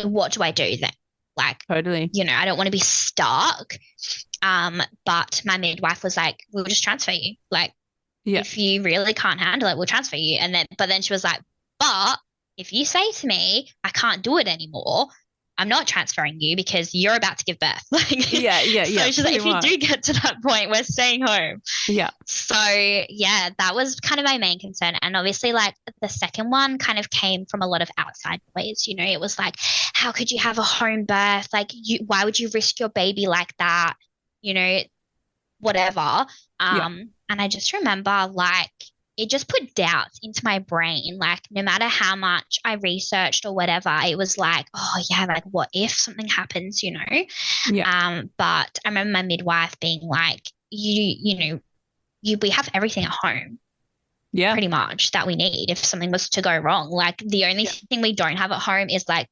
what do I do then? Like,
totally.
I don't want to be stuck. But my midwife was like, we'll just transfer you. Like,
Yeah.
if you really can't handle it, we'll transfer you. But then she was like, but if you say to me, I can't do it anymore, I'm not transferring you because you're about to give birth. Like,
Yeah, yeah,
so
yeah,
she's like,
pretty
if you do
much.
get to that point, we're staying home.
Yeah.
So yeah, that was kind of my main concern. And obviously, like the second one kind of came from a lot of outside noise. You know, it was like, how could you have a home birth? Like, why would you risk your baby like that? You know, whatever.
Yeah.
And I just remember like it just put doubts into my brain. Like no matter how much I researched or whatever, it was like, oh yeah, like what if something happens, you know?
Yeah.
But I remember my midwife being like, you know, we have everything at home
Yeah.
pretty much that we need if something was to go wrong. Like the only
Yeah.
thing we don't have at home is like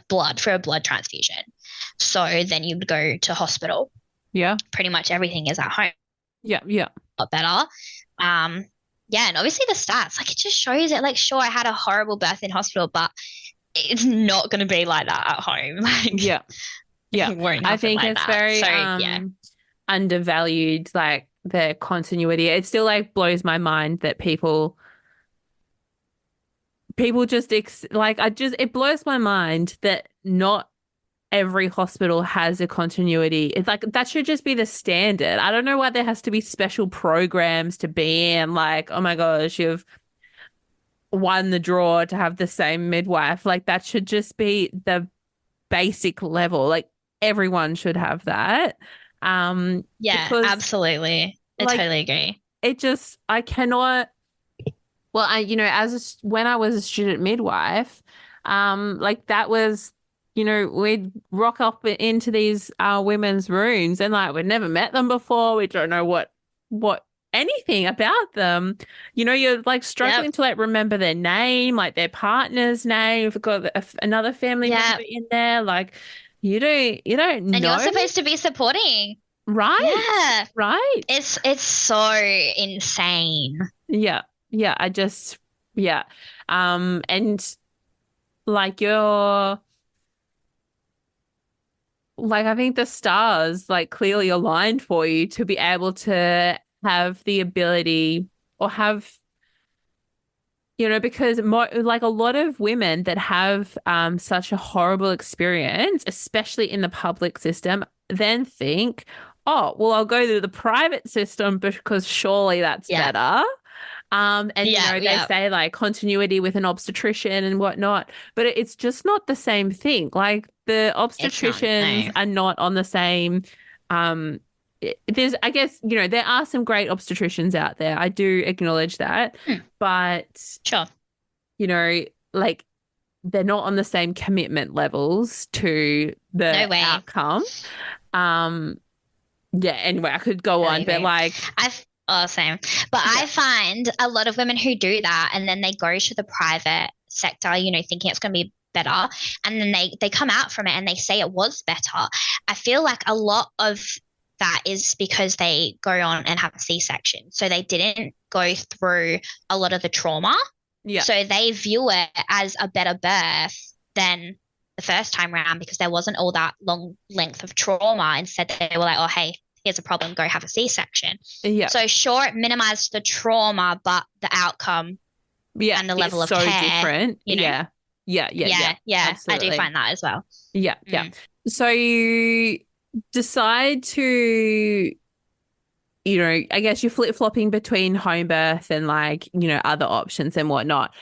blood for a blood transfusion. So then you'd go to hospital.
Yeah.
Pretty much everything is at home.
Yeah. Yeah.
A lot better. Yeah, and obviously the stats, like it just shows it. Like, sure, I had a horrible birth in hospital, but it's not going to be like that at home. Like,
Yeah. Yeah.
it won't
I
happen
think
like
it's
that.
very
So yeah,
undervalued, like the continuity. It still like blows my mind that people just like it blows my mind that not every hospital has a continuity. It's like that should just be the standard. I don't know why there has to be special programs to be in, like, oh my gosh, you've won the draw to have the same midwife. Like that should just be the basic level. Like everyone should have that.
yeah,
Because
absolutely. I
like
totally agree.
it just I cannot well, when I was a student midwife, like that was, we'd rock up into these women's rooms and like we'd never met them before. We don't know what anything about them. You're like
Yep.
struggling to like remember their name, like their partner's name. If you've got another family member
Yep.
in there, like you don't
And you're
know,
supposed to be supporting.
right?
Yeah.
Right.
It's so insane.
Yeah. Yeah. Yeah. And like I think the stars like clearly aligned for you to be able to have the ability or have, because more like a lot of women that have such a horrible experience, especially in the public system, then think, oh, well, I'll go to the private system because surely that's
Yeah.
better. And
Yeah.
they
Yeah.
say like continuity with an obstetrician and whatnot, but it's just not the same thing. Like the
It's not.
obstetricians
No.
are not on the same. Um, there's, I guess, there are some great obstetricians out there. I do acknowledge that,
Hmm.
but
Sure.
like they're not on the same commitment levels to
No
the
way.
outcome. Um, yeah. Anyway, I could go
Totally
on, but
agree.
like,
Same. But
yeah,
I find a lot of women who do that and then they go to the private sector, you know, thinking it's going to be better, and then they come out from it and they say it was better. I feel like a lot of that is because they go on and have a C-section. So they didn't go through a lot of the trauma.
yeah,
So they view it as a better birth than the first time around because there wasn't all that long length of trauma. Instead, they were like, oh, hey, here's a problem, go have a C-section.
yeah.
So sure, it minimized the trauma, but the outcome
Yeah,
and the
it's
level of
so
care,
different.
you know?
Yeah. Yeah, yeah, yeah.
Yeah, I do
Absolutely.
find that as well.
Yeah, yeah.
Mm.
So you decide to, I guess you're flip-flopping between home birth and like, other options and whatnot.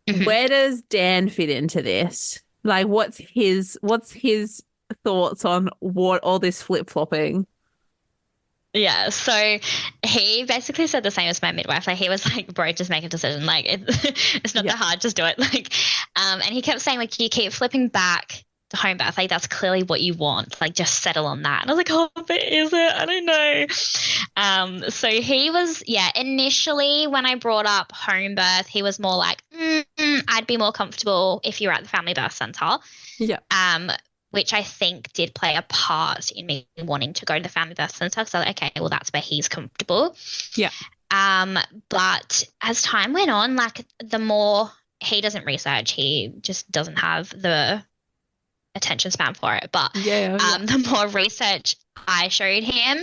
Mhm.
Where does Dan fit into this? Like what's his thoughts on what all this flip-flopping?
Yeah, so he basically said the same as my midwife. Like he was like, "Bro, just make a decision. Like it's not
Yeah.
that hard. Just do it." Like, and he kept saying like, "You keep flipping back to home birth. Like that's clearly what you want. Like just settle on that." And I was like, "Oh, but is it? I don't know." So he was, yeah. Initially, when I brought up home birth, he was more like, "I'd be more comfortable if you're at the family birth center."
Yeah.
Which I think did play a part in me wanting to go to the family birth center. So, okay, well, that's where he's comfortable.
Yeah.
But as time went on, like the more he doesn't research, he just doesn't have the attention span for it. But
Yeah.
the more research I showed him,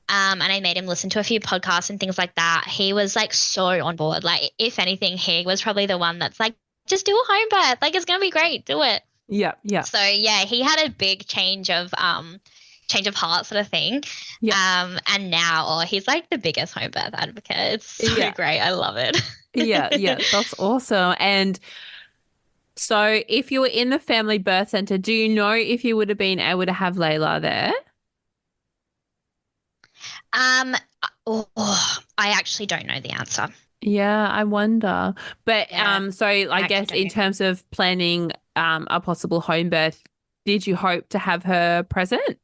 and I made him listen to a few podcasts and things like that. He was like so on board. Like, if anything, he was probably the one that's like, just do a home birth. Like, it's gonna be great. Do it.
Yeah, yeah,
So yeah, he had a big change of heart sort of thing.
yeah,
And now, he's like the biggest home birth advocate. It's so
yeah,
great. I love it.
yeah, yeah. That's awesome. And so, if you were in the family birth center, do you know if you would have been able to have Layla there?
Um, I actually don't know the answer.
Yeah, I wonder. But
Yeah,
so I
I actually
guess
don't
in
know.
terms of planning a possible home birth, did you hope to have her present?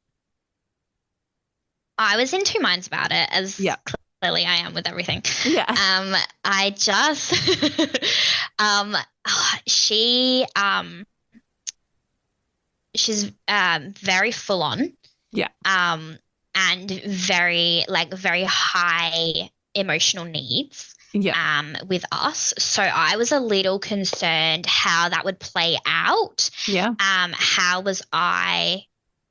I was in two minds about it,
Yeah.
as clearly I am with everything.
Yeah.
I just, um, she, she's very full on,
Yeah.
and very high emotional needs,
Yeah.
with us. So I was a little concerned how that would play out.
Yeah.
How was I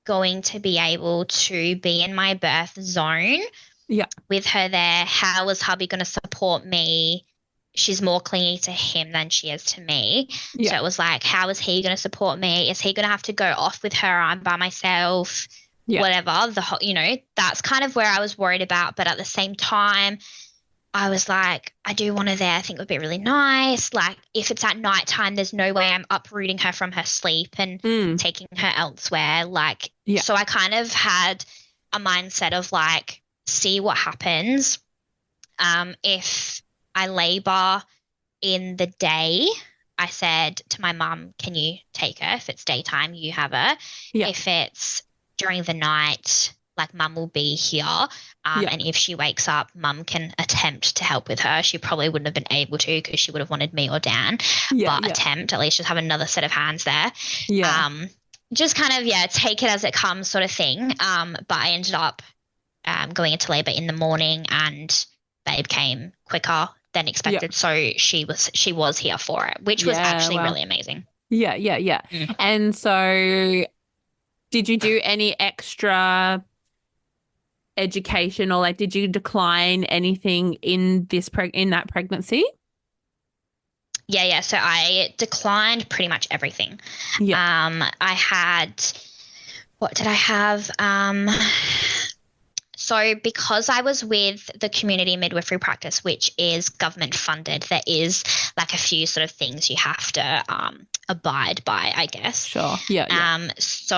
going to be able to be in my birth zone
Yeah.
with her there? How was hubby going to support me? She's more clingy to him than she is to me. So
Yeah.
it was like, how is he going to support me? Is he going to have to go off with her? I'm by myself,
Yeah.
whatever. That's kind of where I was worried about. But at the same time, I was like, I do want her there. I think it would be really nice. Like, if it's at nighttime, there's no way I'm uprooting her from her sleep and
Mm.
taking her elsewhere. Like,
Yeah.
so I kind of had a mindset of like, see what happens. If I labor in the day, I said to my mum, can you take her? If it's daytime, you have her.
Yeah.
If it's during the night, like mum will be here.
Yeah.
And if she wakes up, mum can attempt to help with her. She probably wouldn't have been able to because she would have wanted me or Dan,
Yeah.
but
Yeah.
attempt, at least just have another set of hands there.
Yeah.
Just kind of, yeah, take it as it comes sort of thing. But I ended up going into labor in the morning, and babe came quicker than
Yeah.
expected. So she was here for it, which was
Yeah.
actually
Wow.
really amazing.
Yeah. Yeah. Yeah.
Mm.
And so did you do any extra education or like did you decline anything in in that pregnancy?
Yeah. So I declined pretty much everything.
Yeah.
I had, what did I have? So because I was with the community midwifery practice, which is government funded, there is like a few sort of things you have to abide by, I guess.
Sure. Yeah. Yeah.
So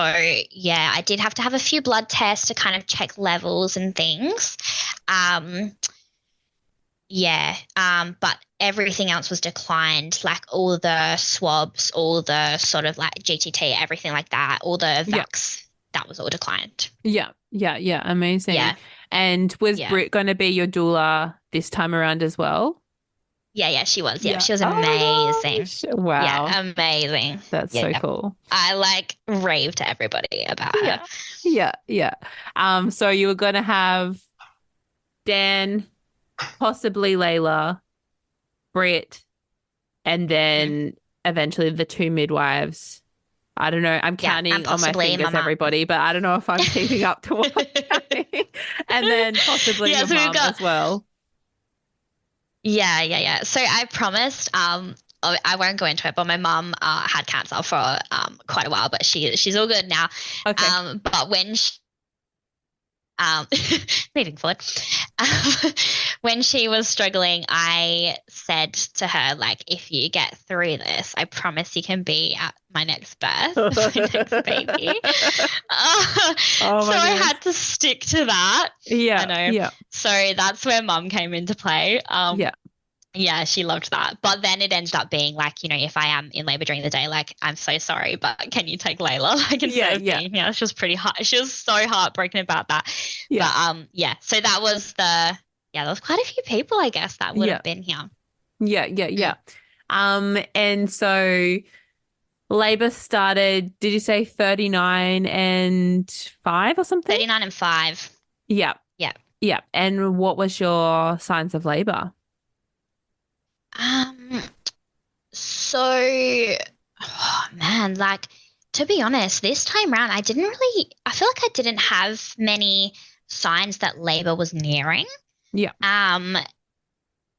yeah, I did have to have a few blood tests to kind of check levels and things. Yeah, but everything else was declined, like all the swabs, all the sort of like GTT, everything like that, all the
Yeah.
vax, that was all declined.
Yeah. Yeah. Yeah. Amazing.
Yeah,
And was
yeah.
Britt going to be your doula this time around as well?
Yeah, she was. Yeah,
Yeah.
she was
Oh my
amazing.
gosh. Wow.
Yeah, amazing.
That's so
Yeah,
cool.
I like rave to everybody about her.
Yeah. Yeah. Yeah. So you were going to have Dan, possibly Layla, Britt, and
Mhm.
then eventually the two midwives. I don't know. I'm
Yeah,
counting
and
on my
possibly my
fingers,
mum.
everybody, but I don't know if I'm keeping up to what I'm counting. And then possibly
Yeah,
your
so we've
mum
got
as well.
Yeah. So I promised, I won't go into it, but my mum had cancer for quite a while, but she's all good now.
Okay.
But when um moving forward, um, when she was struggling, I said to her, like, if you get through this, I promise you can be at my next birth, my next baby.
Oh
So
my
I
goodness.
had to stick to that. I
Yeah.
know.
Yeah.
So that's where mum came into play.
Yeah.
Yeah, she loved that. But then it ended up being like, if I am in labor during the day, like, I'm so sorry, but can you take Layla? Like,
Yeah.
instead of
Yeah.
being here, she was pretty hard. She was so heartbroken about that.
Yeah.
But yeah, so that was there was quite a few people, I guess, that would
Yeah.
have been here.
Yeah. Yeah. Yeah. And so labor started, did you say 39 and 5 or something?
39 and 5.
Yeah.
Yeah.
Yeah. And what was your signs of labor?
So, oh, man, like, To be honest, this time round, I feel like I didn't have many signs that labor was nearing.
Yeah.
Um,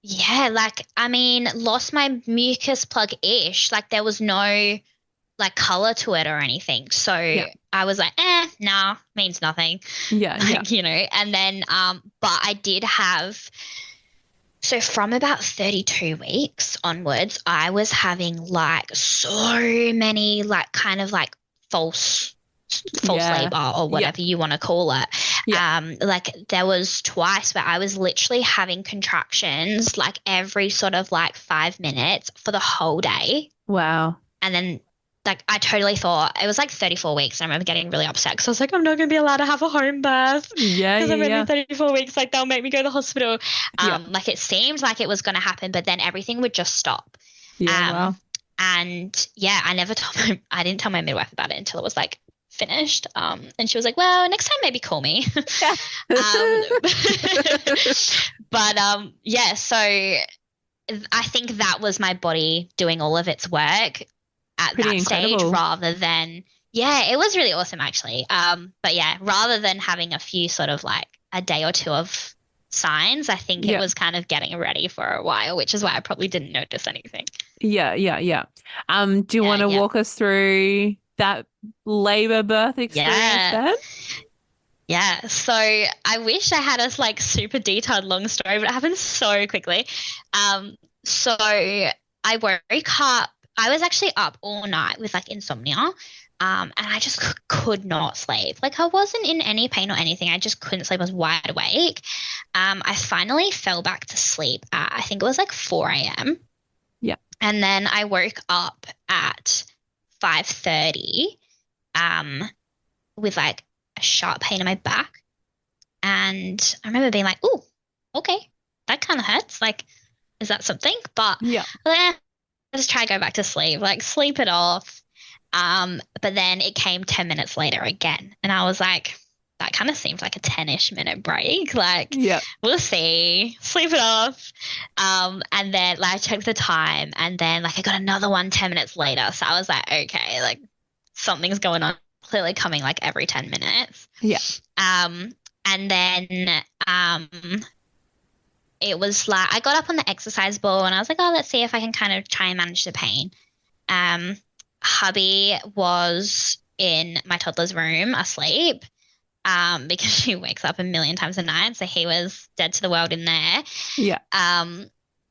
yeah, like, I mean, lost my mucus plug-ish. Like, there was no like color to it or anything. So
Yeah.
I was like, nah, means nothing.
Yeah. Yeah.
Like, and then, but I did have, so from about 32 weeks onwards, I was having like so many like kind of like false
Yeah.
labor or
Yeah.
whatever you want to call it.
Yeah.
Like there was twice where I was literally having contractions like every sort of like 5 minutes for the whole day.
Wow.
And then like I totally thought it was like 34 weeks and I remember getting really upset because I was like, I'm not going to be allowed to have a home birth
Yeah.
because I'm
Yeah.
only
Yeah.
34 weeks. Like they'll make me go to the hospital.
Yeah.
Like it seemed like it was going to happen, but then everything would just stop.
Yeah. Wow.
And yeah, I didn't tell my midwife about it until it was like finished. And she was like, well, next time maybe call me. um, but yeah, so I think that was my body doing all of its work at
Pretty
that
incredible.
stage rather than, yeah, it was really awesome actually. But yeah, rather than having a few sort of like a day or two of signs, I think it
Yeah.
was kind of getting ready for a while, which is why I probably didn't notice anything.
Yeah. Yeah. Yeah. Do you
Yeah,
want to
yeah.
walk us through that labor birth experience
Yeah.
then?
Yeah. So I wish I had a like super detailed long story, but it happened so quickly. So I woke up, I was actually up all night with like insomnia. And I just could not sleep. Like I wasn't in any pain or anything. I just couldn't sleep. I was wide awake. I finally fell back to sleep at, I think it was like 4 a.m.
Yeah.
And then I woke up at 5:30 with like a sharp pain in my back. And I remember being like, "Ooh, okay, that kind of hurts. Like, is that something?" But
Yeah.
let's try to go back to sleep, like sleep it off. But then it came 10 minutes later again. And I was like, that kind of seems like a 10-ish minute break. Like,
Yeah.
we'll see, sleep it off. And then like I checked the time and then like I got another one 10 minutes later. So I was like, okay, like something's going on, clearly coming like every 10 minutes.
Yeah.
And then it was like I got up on the exercise ball and I was like, oh, let's see if I can kind of try and manage the pain. Hubby was in my toddler's room asleep because she wakes up a million times a night. So he was dead to the world in there.
Yeah.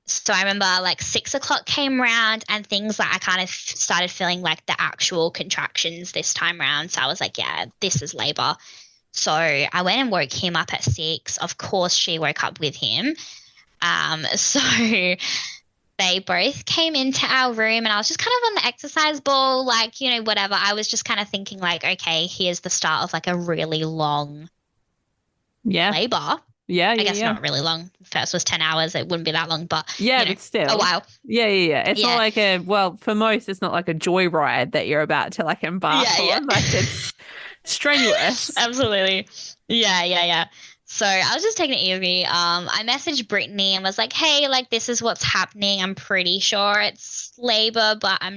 So I remember like 6 o'clock came round and things like I kind of started feeling like the actual contractions this time round. So I was like, yeah, this is labor. So I went and woke him up at 6. Of course, she woke up with him. So they both came into our room and I was just kind of on the exercise ball, like, whatever. I was just kind of thinking like, okay, here's the start of like a really long labor.
Yeah.
I guess not really long. First was 10 hours. It wouldn't be that long, but
but still
a while.
Yeah. It's not like for most, it's not like a joyride that you're about to like embark on. Like it's strenuous.
Absolutely. Yeah. So I was just taking it easy. I messaged Brittany and was like, hey, like this is what's happening. I'm pretty sure it's labor, but I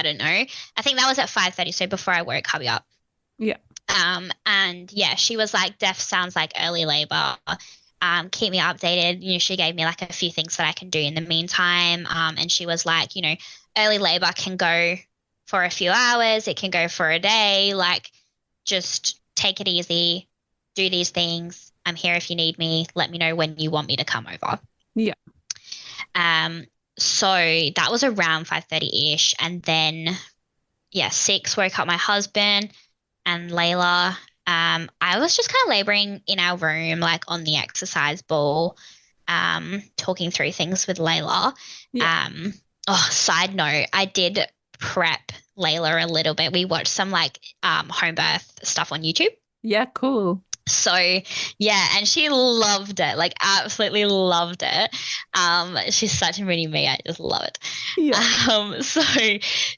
don't know. I think that was at 5:30, so before I woke hubby up.
Yeah.
And yeah, she was like, Def sounds like early labor. Keep me updated. She gave me like a few things that I can do in the meantime. And she was like, early labor can go for a few hours. It can go for a day. Like, just take it easy. Do these things. I'm here if you need me. Let me know when you want me to come over.
Yeah.
So that was around 5:30-ish. And then, 6 woke up my husband and Layla. I was just kind of laboring in our room, like on the exercise ball, talking through things with Layla.
Yeah.
Side note, I did prep Layla a little bit. We watched some like home birth stuff on YouTube.
Yeah, cool.
So yeah, and she loved it, like absolutely loved it. She's such a mini me, I just love it.
Yeah.
So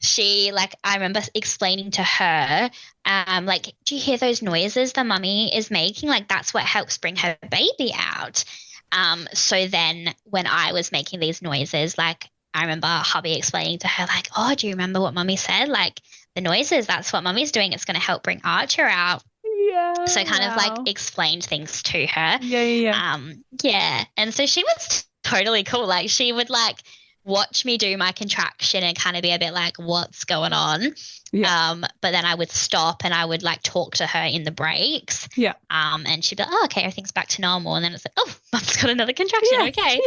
she I remember explaining to her, like, do you hear those noises the mummy is making? Like that's what helps bring her baby out. So then when I was making these noises, like I remember hubby explaining to her, like, oh, do you remember what mummy said? Like the noises, that's what mummy's doing. It's going to help bring Archer out.
Yeah.
So I kind of like
Wow.
explained things to her.
Yeah.
Yeah. And so she was totally cool. Like she would like watch me do my contraction and kind of be a bit like, what's going on?
Yeah.
But then I would stop and I would like talk to her in the breaks.
Yeah.
And she'd be like, oh, okay, everything's back to normal. And then it's like, oh, mum's got another contraction.
Yeah.
Okay.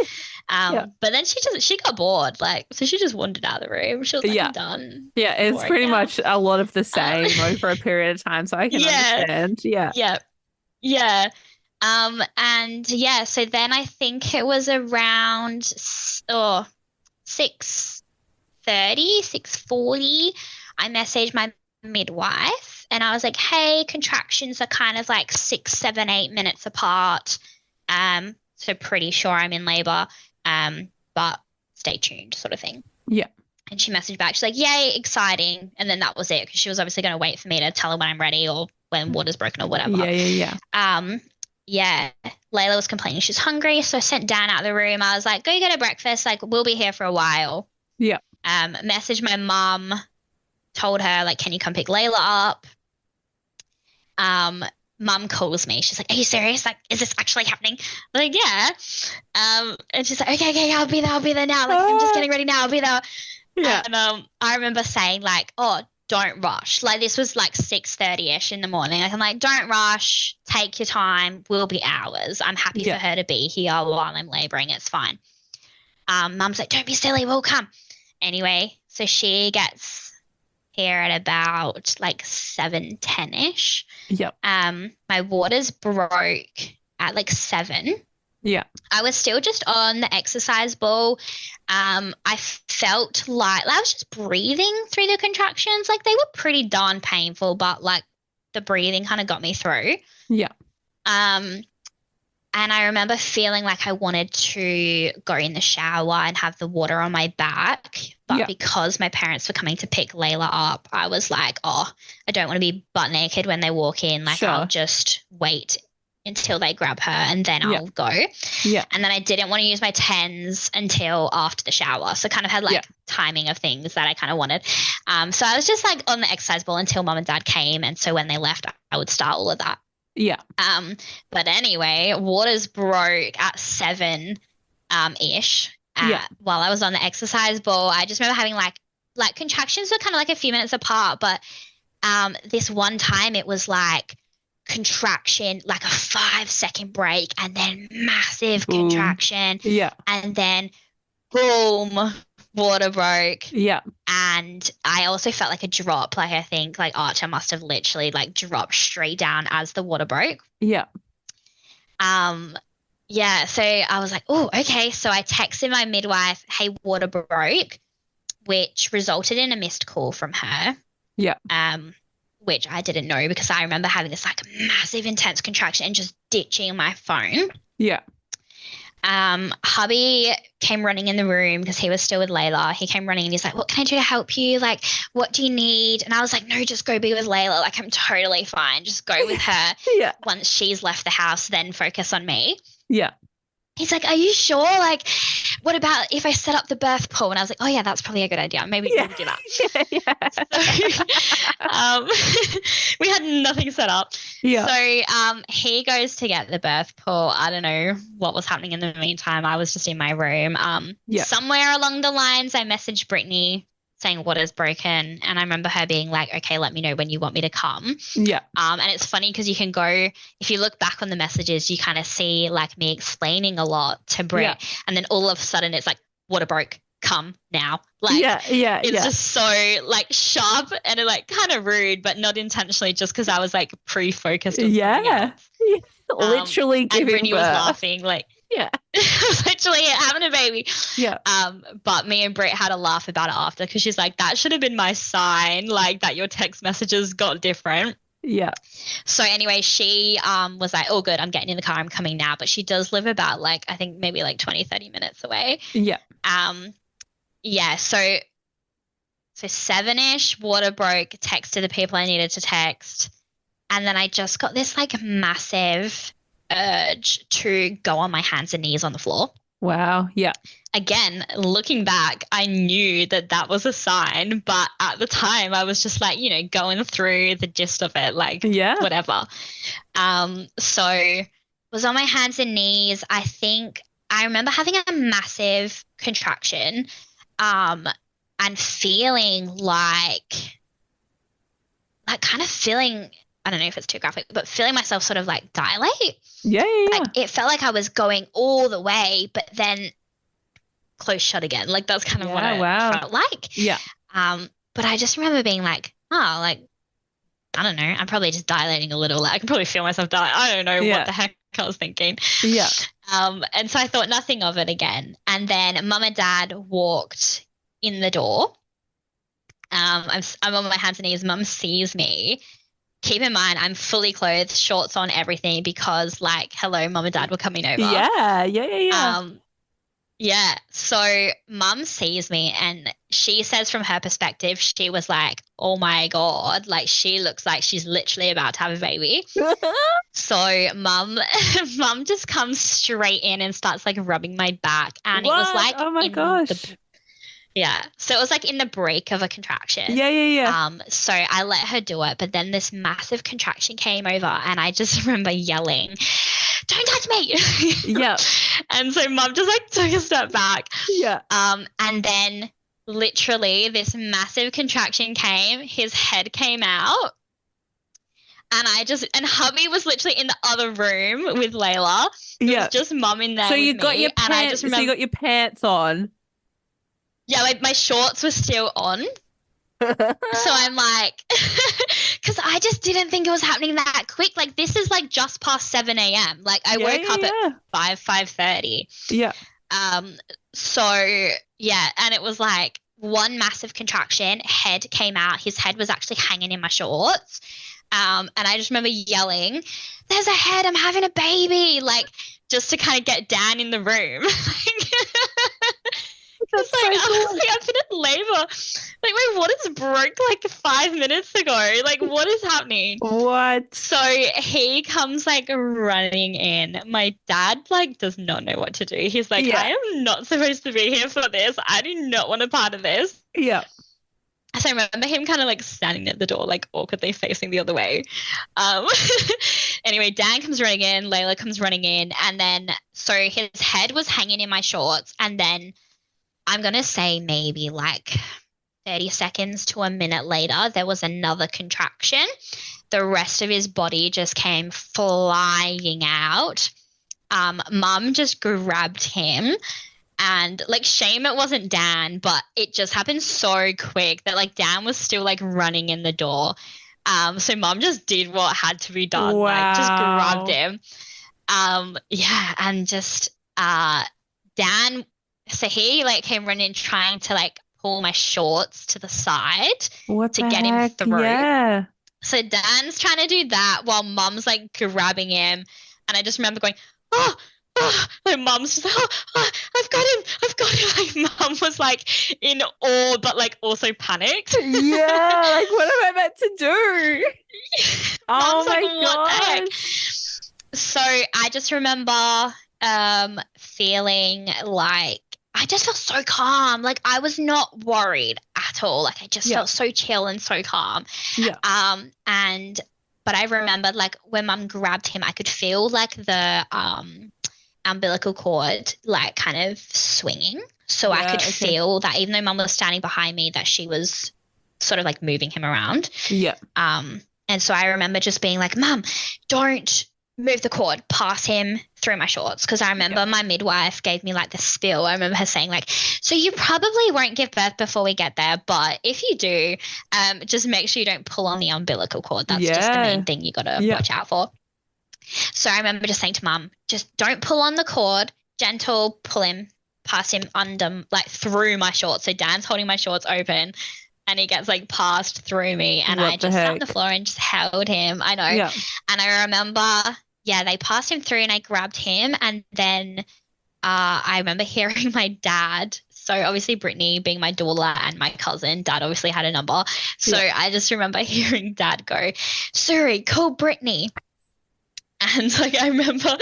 Yeah.
But then she got bored. Like, so she just wandered out of the room. She was like,
Yeah.
I'm done.
Yeah, it's
Boring
pretty
now.
much a lot of the same over a period of time, so I can
Yeah.
understand. Yeah.
Yeah. Yeah. And yeah, so then I think it was around 6:30, 6:40, I messaged my midwife and I was like, hey, contractions are kind of like 6, 7, 8 minutes apart. So pretty sure I'm in labor. But stay tuned, sort of thing.
Yeah.
And she messaged back. She's like, yay, exciting. And then that was it because she was obviously going to wait for me to tell her when I'm ready or when water's broken or whatever.
Yeah.
Yeah, Layla was complaining she's hungry, so I sent Dan out of the room. I was like, go get a breakfast. Like, we'll be here for a while.
Yeah.
Messaged my mum, told her, like, can you come pick Layla up? Mum calls me. She's like, are you serious? Like, is this actually happening? I'm like, yeah. And she's like, okay, I'll be there now. Like, I'm just getting ready now. I'll be there.
Yeah.
And I remember saying, like, oh, don't rush. Like, this was like 6:30ish in the morning. Like, I'm like, don't rush. Take your time. We'll be hours. I'm happy for her to be here while I'm laboring. It's fine. Mum's like, don't be silly. We'll come. Anyway, so she gets here at about like 7:10ish.
Yep.
My waters broke at like 7.
Yeah.
I was still just on the exercise ball. I felt like I was just breathing through the contractions. Like, they were pretty darn painful, but like the breathing kind of got me through.
Yeah.
And I remember feeling like I wanted to go in the shower and have the water on my back. But because my parents were coming to pick Layla up, I was like, oh, I don't want to be butt naked when they walk in. Like, I'll just wait until they grab her and then I'll go.
Yeah.
And then I didn't want to use my TENS until after the shower. So kind of had like timing of things that I kind of wanted. So I was just like on the exercise ball until mum and dad came. And so when they left, I would start all of that.
Yeah.
But anyway, waters broke at 7 ish. While I was on the exercise ball, I just remember having like contractions were kind of like a few minutes apart, but this one time it was like contraction, like a 5-second break, and then massive contraction. Yeah. And then boom, water broke. Yeah. And I also felt like a drop. Like, I think like Archer must have literally like dropped straight down as the water broke. Yeah. Yeah. So I was like, oh, okay. So I texted my midwife, hey, water broke, which resulted in a missed call from her. Yeah. Which I didn't know because I remember having this like massive intense contraction and just ditching my phone. Yeah. Hubby came running in the room because he was still with Layla. He came running and he's like, what can I do to help you? Like, what do you need? And I was like, no, just go be with Layla. Like, I'm totally fine. Just go with her. Yeah. Once she's left the house, then focus on me. Yeah. He's like, are you sure? Like, what about if I set up the birth pool? And I was like, oh, yeah, that's probably a good idea. Maybe we'll do that. So, we had nothing set up. Yeah. So he goes to get the birth pool. I don't know what was happening in the meantime. I was just in my room. Somewhere along the lines, I messaged Brittany saying water's broken. And I remember her being like, okay, let me know when you want me to come. Yeah. And it's funny because you can go, if you look back on the messages, you kind of see like me explaining a lot to Britt. Yeah. And then all of a sudden it's like, water broke, come now. Like, it's just so like sharp and like kind of rude, but not intentionally, just because I was like pre-focused on something else.
Literally giving
and Brittany
birth.
was laughing like, yeah. Literally having a baby. Yeah. But me and Britt had a laugh about it after because she's like, that should have been my sign, like that your text messages got different. Yeah. So anyway, she was like, oh, good, I'm getting in the car, I'm coming now. But she does live about like, I think maybe like 20, 30 minutes away. Yeah. Yeah. So 7-ish, water broke, texted the people I needed to text. And then I just got this like massive urge to go on my hands and knees on the floor.
Wow. Yeah.
Again, looking back, I knew that that was a sign, but at the time I was just like, going through the gist of it, like
Yeah.
whatever. So was on my hands and knees. I think I remember having a massive contraction, um, and feeling like kind of feeling, I don't know if it's too graphic, but feeling myself sort of like dilate.
Yeah. Yeah.
Like
Yeah.
it felt like I was going all the way, but then close shut again. Like that's kind of what
Yeah.
it
Wow.
felt like.
Yeah.
But I just remember being like, oh, like, I don't know, I'm probably just dilating a little. Like I can probably feel myself dilate. I don't know what
Yeah.
the heck I was thinking.
Yeah.
And so I thought nothing of it again. And then mum and dad walked in the door. I'm on my hands and knees. Mum sees me. Keep in mind, I'm fully clothed, shorts on, everything, because like, hello, mum and dad were coming over.
Yeah. Yeah. Yeah. Yeah.
Um, yeah. So mum sees me and she says from her perspective, she was like, oh my God, like she looks like she's literally about to have a baby. So mum just comes straight in and starts like rubbing my back. And it was
What?
like
Oh my gosh.
yeah. So it was like in the break of a contraction.
Yeah. Yeah. Yeah.
So I let her do it, but then this massive contraction came over and I just remember yelling, don't touch me.
Yeah.
And so mum just like took a step back.
Yeah.
And then literally this massive contraction came, his head came out. And hubby was literally in the other room with Layla. It
Yeah.
was just mum in there
So you
with
got
me.
your
And I
pants.
just
So you
remember,
got your pants on.
yeah, like my shorts were still on. So I'm like, because I just didn't think it was happening that quick. Like this is like just past 7 a.m. Like I
Yeah.
woke up
Yeah.
at 5:30.
Yeah.
So yeah, and it was like one massive contraction, head came out. His head was actually hanging in my shorts. And I just remember yelling, there's a head, I'm having a baby, like just to kind of get Dan in the room.
That's
It's like,
so
I was
cool.
like, I've been in labor. Like, my waters broke like 5 minutes ago. Like, what is happening?
What?
So he comes like running in. My dad like does not know what to do. He's like,
Yeah.
I am not supposed to be here for this. I do not want a part of this.
Yeah.
So I remember him kind of like standing at the door, like awkwardly facing the other way. Anyway, Dan comes running in, Layla comes running in, and then so his head was hanging in my shorts, and then I'm gonna say maybe like 30 seconds to a minute later, there was another contraction. The rest of his body just came flying out. Mum just grabbed him. And like shame it wasn't Dan, but it just happened so quick that like Dan was still like running in the door. So mum just did what had to be done, like just grabbed
Wow.
him. Yeah, and just Dan, so he like came running trying to like pull my shorts to the side
What
to
the
get him
heck?
through.
Yeah.
So Dan's trying to do that while mum's like grabbing him. And I just remember going, oh, my mum's just like, oh, I've got him. Like mum was like in awe, but like also panicked.
Yeah. Like, what am I meant to do? Oh
Mum's like,
my
what the heck?
gosh.
So I just remember feeling like I just felt so calm. Like I was not worried at all. Like I just
Yeah.
felt so chill and so calm.
Yeah.
But I remembered like when mum grabbed him, I could feel like the umbilical cord like kind of swinging. So I
Yeah,
could
okay.
feel that even though mum was standing behind me, that she was sort of like moving him around.
Yeah.
And so I remember just being like, Mum, don't move the cord, pass him through my shorts. Because I remember my midwife gave me like the spill. I remember her saying like, so you probably won't give birth before we get there, but if you do, just make sure you don't pull on the umbilical cord. That's just the
Yeah.
main thing you got to
Yeah.
watch out for. So I remember just saying to Mum, just don't pull on the cord, gentle, pull him, pass him under, like through my shorts. So Dan's holding my shorts open and he gets like passed through me and
What
I
the
just sat on the
heck?
floor and just held him. I know.
Yeah.
And I remember, yeah, they passed him through and I grabbed him. And then I remember hearing my dad. So obviously Brittany being my doula and my cousin, dad obviously had a number. So
Yeah.
I just remember hearing dad go, Suri, call Brittany. And like I remember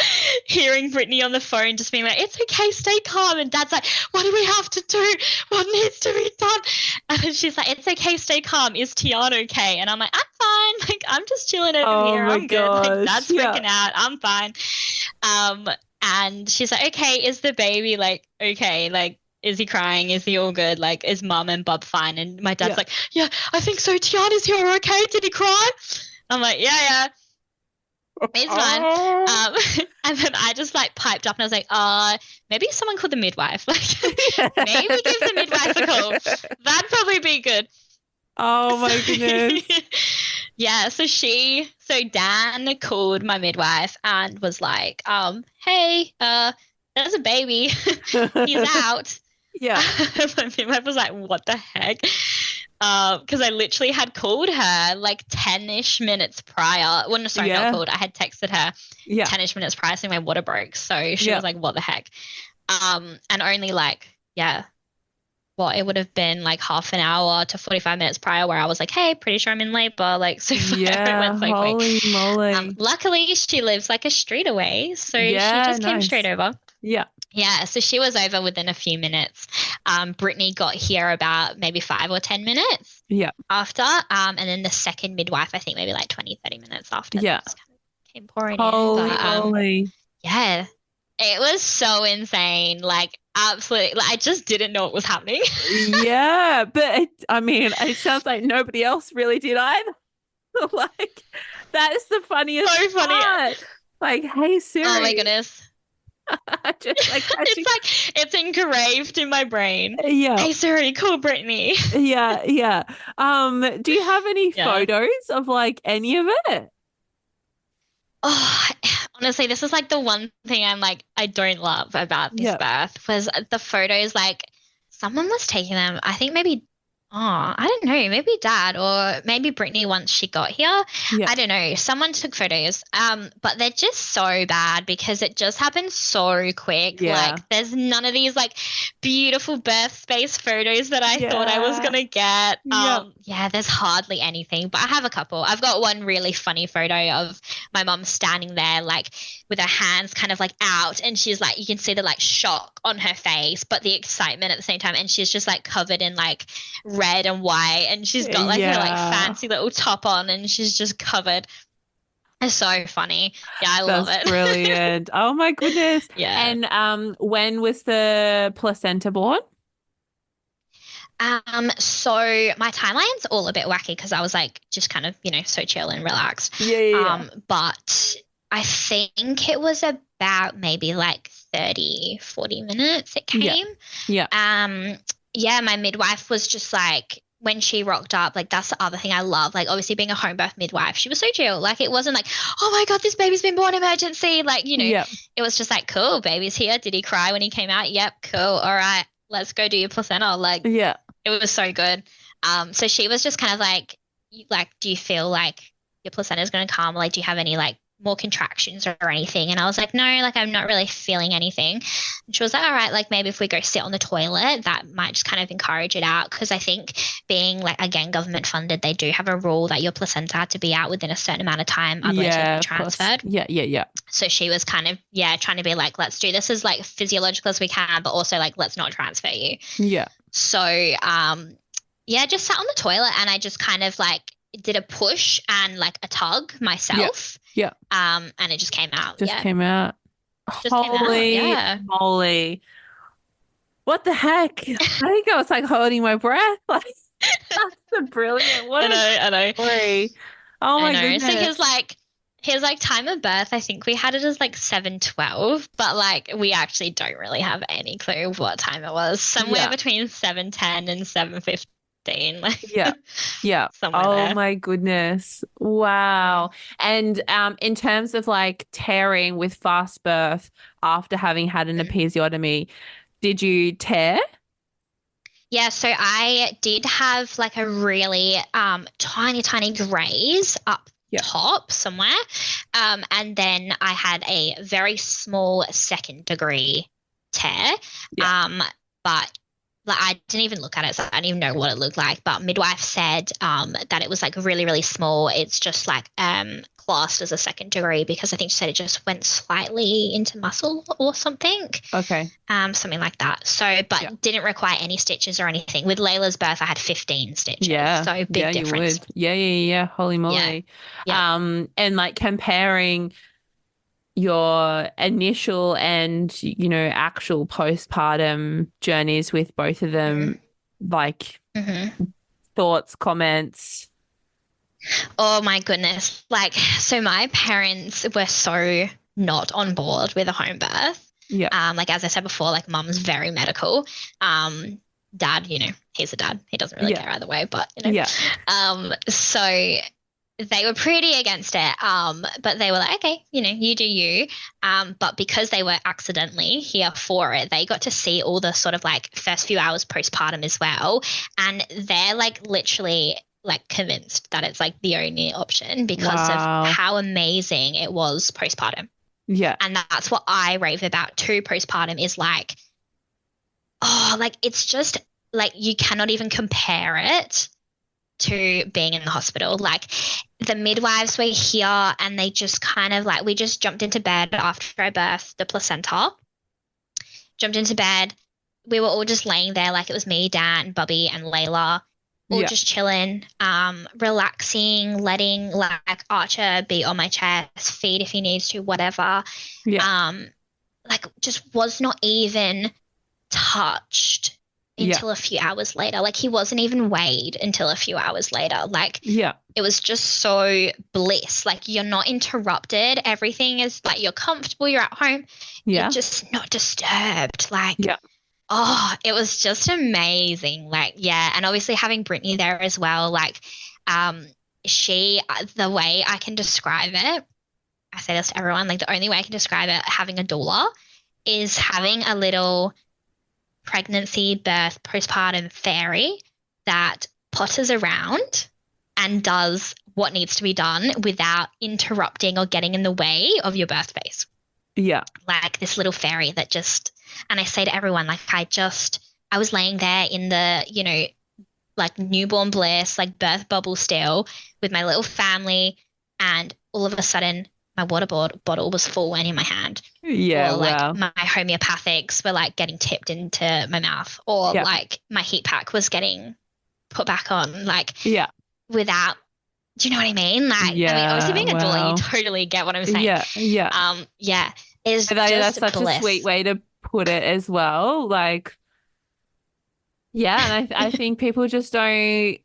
hearing Brittany on the phone just being like, "It's okay, stay calm." And Dad's like, "What do we have to do? What needs to be done?" And she's like, "It's okay, stay calm. Is Tiana okay?" And I'm like, "I'm fine. Like I'm just chilling over
Oh
here.
my
I'm good." Like
gosh.
Dad's freaking out. I'm fine. And she's like, "Okay, is the baby like okay? Like is he crying? Is he all good? Like is Mum and Bob fine?" And my dad's like, "Yeah, I think so. Tiana's here. Okay? Did he cry?" I'm like, "Yeah, yeah." It's fine. And then I just like piped up and I was like, maybe someone called the midwife. Like, maybe give the midwife a call. That'd probably be good.
Oh my goodness.
Yeah, so Dan called my midwife and was like, hey, there's a baby. He's out.
Yeah.
My midwife was like, what the heck? Because I literally had called her like 10-ish minutes prior. Well, no, sorry, not called. I had texted her 10-ish minutes prior saying my water broke. So she was like, what the heck? And only like, it would have been like half an hour to 45 minutes prior where I was like, hey, pretty sure I'm in labor. Like, so it went so
holy
quick.
moly.
Luckily, she lives like a street away. So she just came straight over.
Yeah.
Yeah, so she was over within a few minutes. Brittany got here about maybe 5 or 10 minutes after. And then the second midwife, I think maybe like 20, 30 minutes after.
Yeah.
Just kind of came pouring
Holy
in.
moly.
Yeah, it was so insane. Like, absolutely. Like, I just didn't know what was happening.
Yeah, but it sounds like nobody else really did either. Like, that is the funniest
So funny.
part. Like, hey, Siri.
Oh my goodness.
Just like
it's engraved in my brain.
Yeah.
Hey Siri, call Brittany.
Yeah. Do you have any photos of like any of it?
Oh, honestly, this is like the one thing I don't love about this birth was the photos. Like someone was taking them. I think maybe. Oh, I don't know. Maybe Dad or maybe Brittany once she got here. Yeah. I don't know. Someone took photos. But they're just so bad because it just happened so quick. Yeah. Like there's none of these like beautiful birth space photos that I thought I was gonna get. Yeah, there's hardly anything. But I have a couple. I've got one really funny photo of my mom standing there like with her hands kind of like out, and she's like, you can see the like shock on her face, but the excitement at the same time, and she's just like covered in like red and white, and she's got like her like fancy little top on, and she's just covered. It's so funny. Yeah, I love it.
Brilliant. Oh my goodness.
Yeah.
And when was the placenta born?
So my timeline's all a bit wacky because I was like just kind of, so chill and relaxed.
Yeah.
But I think it was about maybe like 30, 40 minutes it came.
Yeah.
Yeah, my midwife was just like, when she rocked up, like that's the other thing I love. Like obviously being a home birth midwife, she was so chill. Like it wasn't like, oh my God, this baby's been born emergency. Like, it was just like, cool, baby's here. Did he cry when he came out? Yep, cool. All right, let's go do your placenta. Like, it was so good. So she was just kind of like, do you feel like your placenta is going to come? Like, do you have any like more contractions or anything? And I was like, no, like I'm not really feeling anything. And she was like, all right, like maybe if we go sit on the toilet, that might just kind of encourage it out. Because I think being like, again, government funded, they do have a rule that your placenta had to be out within a certain amount of time, otherwise it can be transferred.
Yeah. So
she was kind of trying to be like, let's do this as like physiological as we can, but also like let's not transfer you.
Yeah.
So just sat on the toilet, and I just kind of like did a push and like a tug myself.
Yeah.
And it just came out.
Came out. Holy moly. What the heck? I think I was like holding my breath. Like that's so brilliant. What
I know.
Story. Oh my goodness.
So his time of birth, I think we had it as like 7:12, but like we actually don't really have any clue what time it was. Somewhere between 7:10 and 7:15.
Yeah.
Somewhere
my goodness. Wow. And in terms of like tearing with fast birth after having had an episiotomy, did you tear?
Yeah, so I did have like a really tiny graze up top somewhere. And then I had a very small 2nd degree tear. But like I didn't even look at it, so I didn't even know what it looked like. But midwife said that it was like really, really small. It's just like classed as a second degree because I think she said it just went slightly into muscle or something,
Okay.
something like that. So,
Yeah.
but didn't require any stitches or anything. With Layla's birth, I had 15 stitches,
Yeah.
so
Yeah,
big
you
difference.
would. Yeah, yeah, yeah. Holy
Yeah,
moly.
yeah.
And like comparing your initial and, actual postpartum journeys with both of them, like
Mm-hmm.
thoughts, comments.
Oh my goodness. Like, so my parents were so not on board with a home birth.
Yeah.
Like as I said before, like mum's very medical. Dad, he's a dad. He doesn't really
Yeah.
care either way, but
Yeah.
So they were pretty against it. But they were like, okay, you do you. But because they were accidentally here for it, they got to see all the sort of like first few hours postpartum as well. And they're like literally like convinced that it's like the only option because of
Wow.
how amazing it was postpartum.
Yeah.
And that's what I rave about too. Postpartum is like, oh, like it's just like you cannot even compare it to being in the hospital. Like the midwives were here and they just kind of like, we just jumped into bed after I birthed the placenta, jumped into bed. We were all just laying there like it was me, Dan, Bobby, and Layla, all
Yeah.
just chilling, relaxing, letting like Archer be on my chest, feed if he needs to, whatever.
Yeah.
Like just was not even touched
Yeah.
until a few hours later. Like he wasn't even weighed until a few hours later. Like
Yeah.
it was just so bliss. Like you're not interrupted. Everything is like you're comfortable, you're at home.
Yeah.
You're just not disturbed. Like,
Yeah.
oh, it was just amazing. Like, yeah. And obviously having Brittany there as well, like, the way I can describe it, I say this to everyone, like the only way I can describe it, having a doula is having a little pregnancy, birth, postpartum fairy that potters around and does what needs to be done without interrupting or getting in the way of your birth phase.
Yeah.
Like this little fairy that just, and I say to everyone, like I was laying there in the, like newborn bliss, like birth bubble still with my little family, and all of a sudden my water bottle was full and in my hand.
Yeah.
Or like
Wow.
my homeopathics were like getting tipped into my mouth, or
Yeah.
like my heat pack was getting put back on, like
Yeah.
without, do you know what I mean? Like, I mean,
Yeah.
obviously being a doula,
Wow.
you totally get what I'm saying.
Yeah. Yeah.
Yeah, it's
That's
just
such
bliss.
a sweet way to put it as well. Like, yeah, and I think people just don't.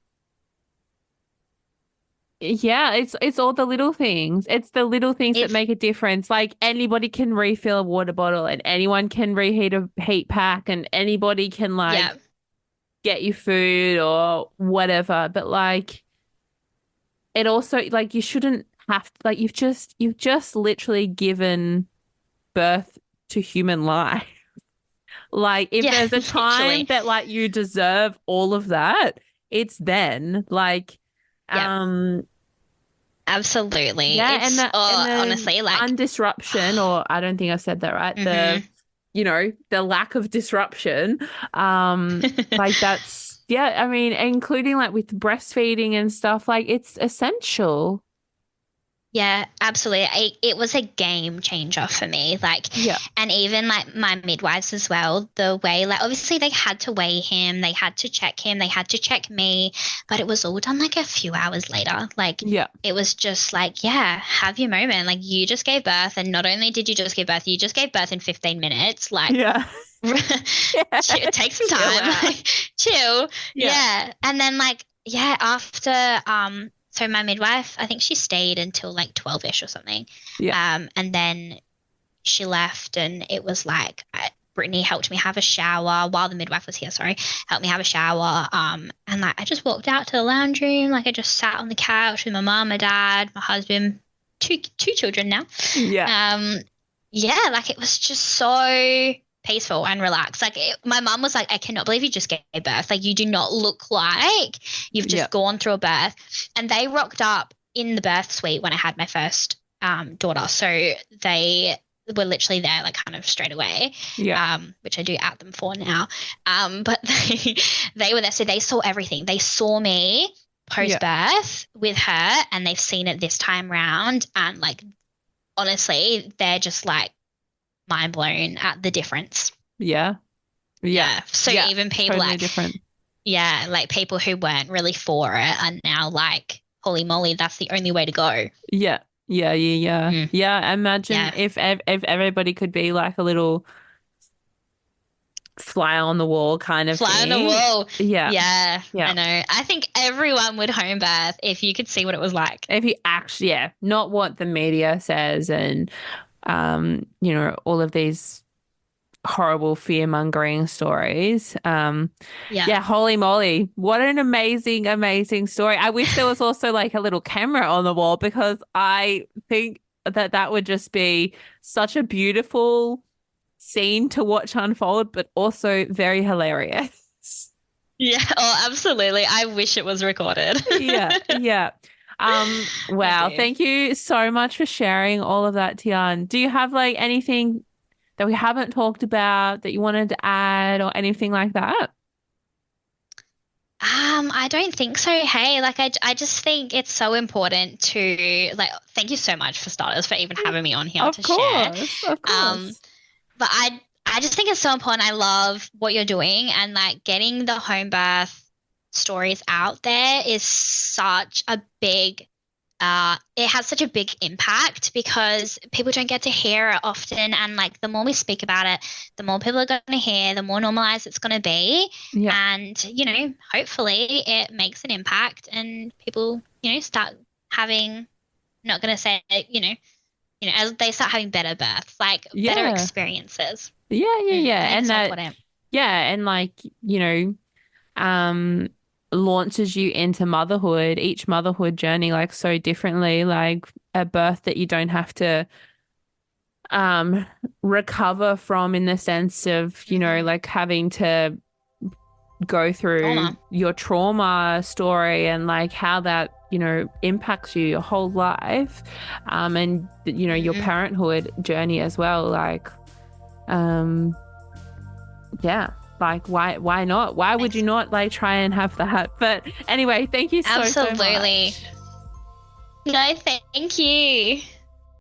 Yeah, it's all the little things. It's the little things that
It's
make a difference. Like anybody can refill a water bottle and anyone can reheat a heat pack and anybody can
yeah,
like get you food or whatever. But like it also like you shouldn't have to like you've just literally given birth to human life. Like if
yeah,
there's a time
literally.
that like you deserve all of that, it's then. Like
Yeah,
um
absolutely.
yeah,
It's honestly like,
undisruption, or I don't think I said that right.
mhm.
The lack of disruption. Like that's yeah, I mean, including like with breastfeeding and stuff, like it's essential.
Yeah, absolutely. It was a game changer for me. Like,
Yeah.
and even like my midwives as well, the way, like, obviously they had to weigh him, they had to check him, they had to check me, but it was all done like a few hours later. Like,
Yeah.
it was just like, yeah, have your moment. Like, you just gave birth. And not only did you just give birth, you just gave birth in 15 minutes. Like,
Yeah.
take some
Chill
time,
out.
like, chill.
Yeah.
Yeah. And then like, yeah, after so my midwife, I think she stayed until like 12ish or something.
Yeah.
And then she left and it was like Brittany helped me have a shower while the midwife was here, sorry, helped me have a shower. And like I just walked out to the lounge room, like I just sat on the couch with my mom, my dad, my husband, two children now.
Yeah.
Yeah, like it was just so peaceful and relaxed. Like my mum was like, I cannot believe you just gave birth. Like you do not look like you've just
Yeah.
gone through a birth. And they rocked up in the birth suite when I had my first daughter. So they were literally there like kind of straight away.
Yeah.
Which I do at them for now. But they were there, so they saw everything. They saw me post birth with her, and they've seen it this time round, and like honestly, they're just like mind blown at the difference.
Yeah. Yeah.
So
Yeah.
even people
Totally
like
different.
yeah, like people who weren't really for it are now like, holy moly, that's the only way to go.
Yeah. Yeah. Yeah. Yeah. Yeah. Imagine if everybody could be like a little fly on the wall kind of
Fly on the
thing.
wall.
Yeah.
Yeah.
Yeah.
I know. I think everyone would home birth if you could see what it was like.
If you actually, not what the media says and, you know, all of these horrible fear-mongering stories. Yeah, holy moly. What an amazing, amazing story. I wish there was also like a little camera on the wall, because I think that would just be such a beautiful scene to watch unfold, but also very hilarious.
Yeah, oh, absolutely. I wish it was recorded.
Yeah. Wow. Thank you so much for sharing all of that, Tian. Do you have like anything that we haven't talked about that you wanted to add or anything like that?
I don't think so. Hey, like I just think it's so important to like thank you so much for starters for even having me on here to share.
Of course.
But I just think it's so important. I love what you're doing, and like getting the home birth stories out there is such a big it has such a big impact because people don't get to hear it often. And like the more we speak about it, the more people are going to hear, the more normalized it's going to be.
Yeah.
And, you know, hopefully it makes an impact and people, you know, start having, not going to say, as they start having better births, like better experiences.
Yeah. And
so
that,
important.
and like, you know, launches you into motherhood, each motherhood journey like so differently, like a birth that you don't have to recover from, in the sense of, you know, like having to go through your trauma story and like how that, you know, impacts you your whole life, and you know, your parenthood journey as well, like like why not? Why would you not like try and have that? But anyway, thank you so much.
No, thank you.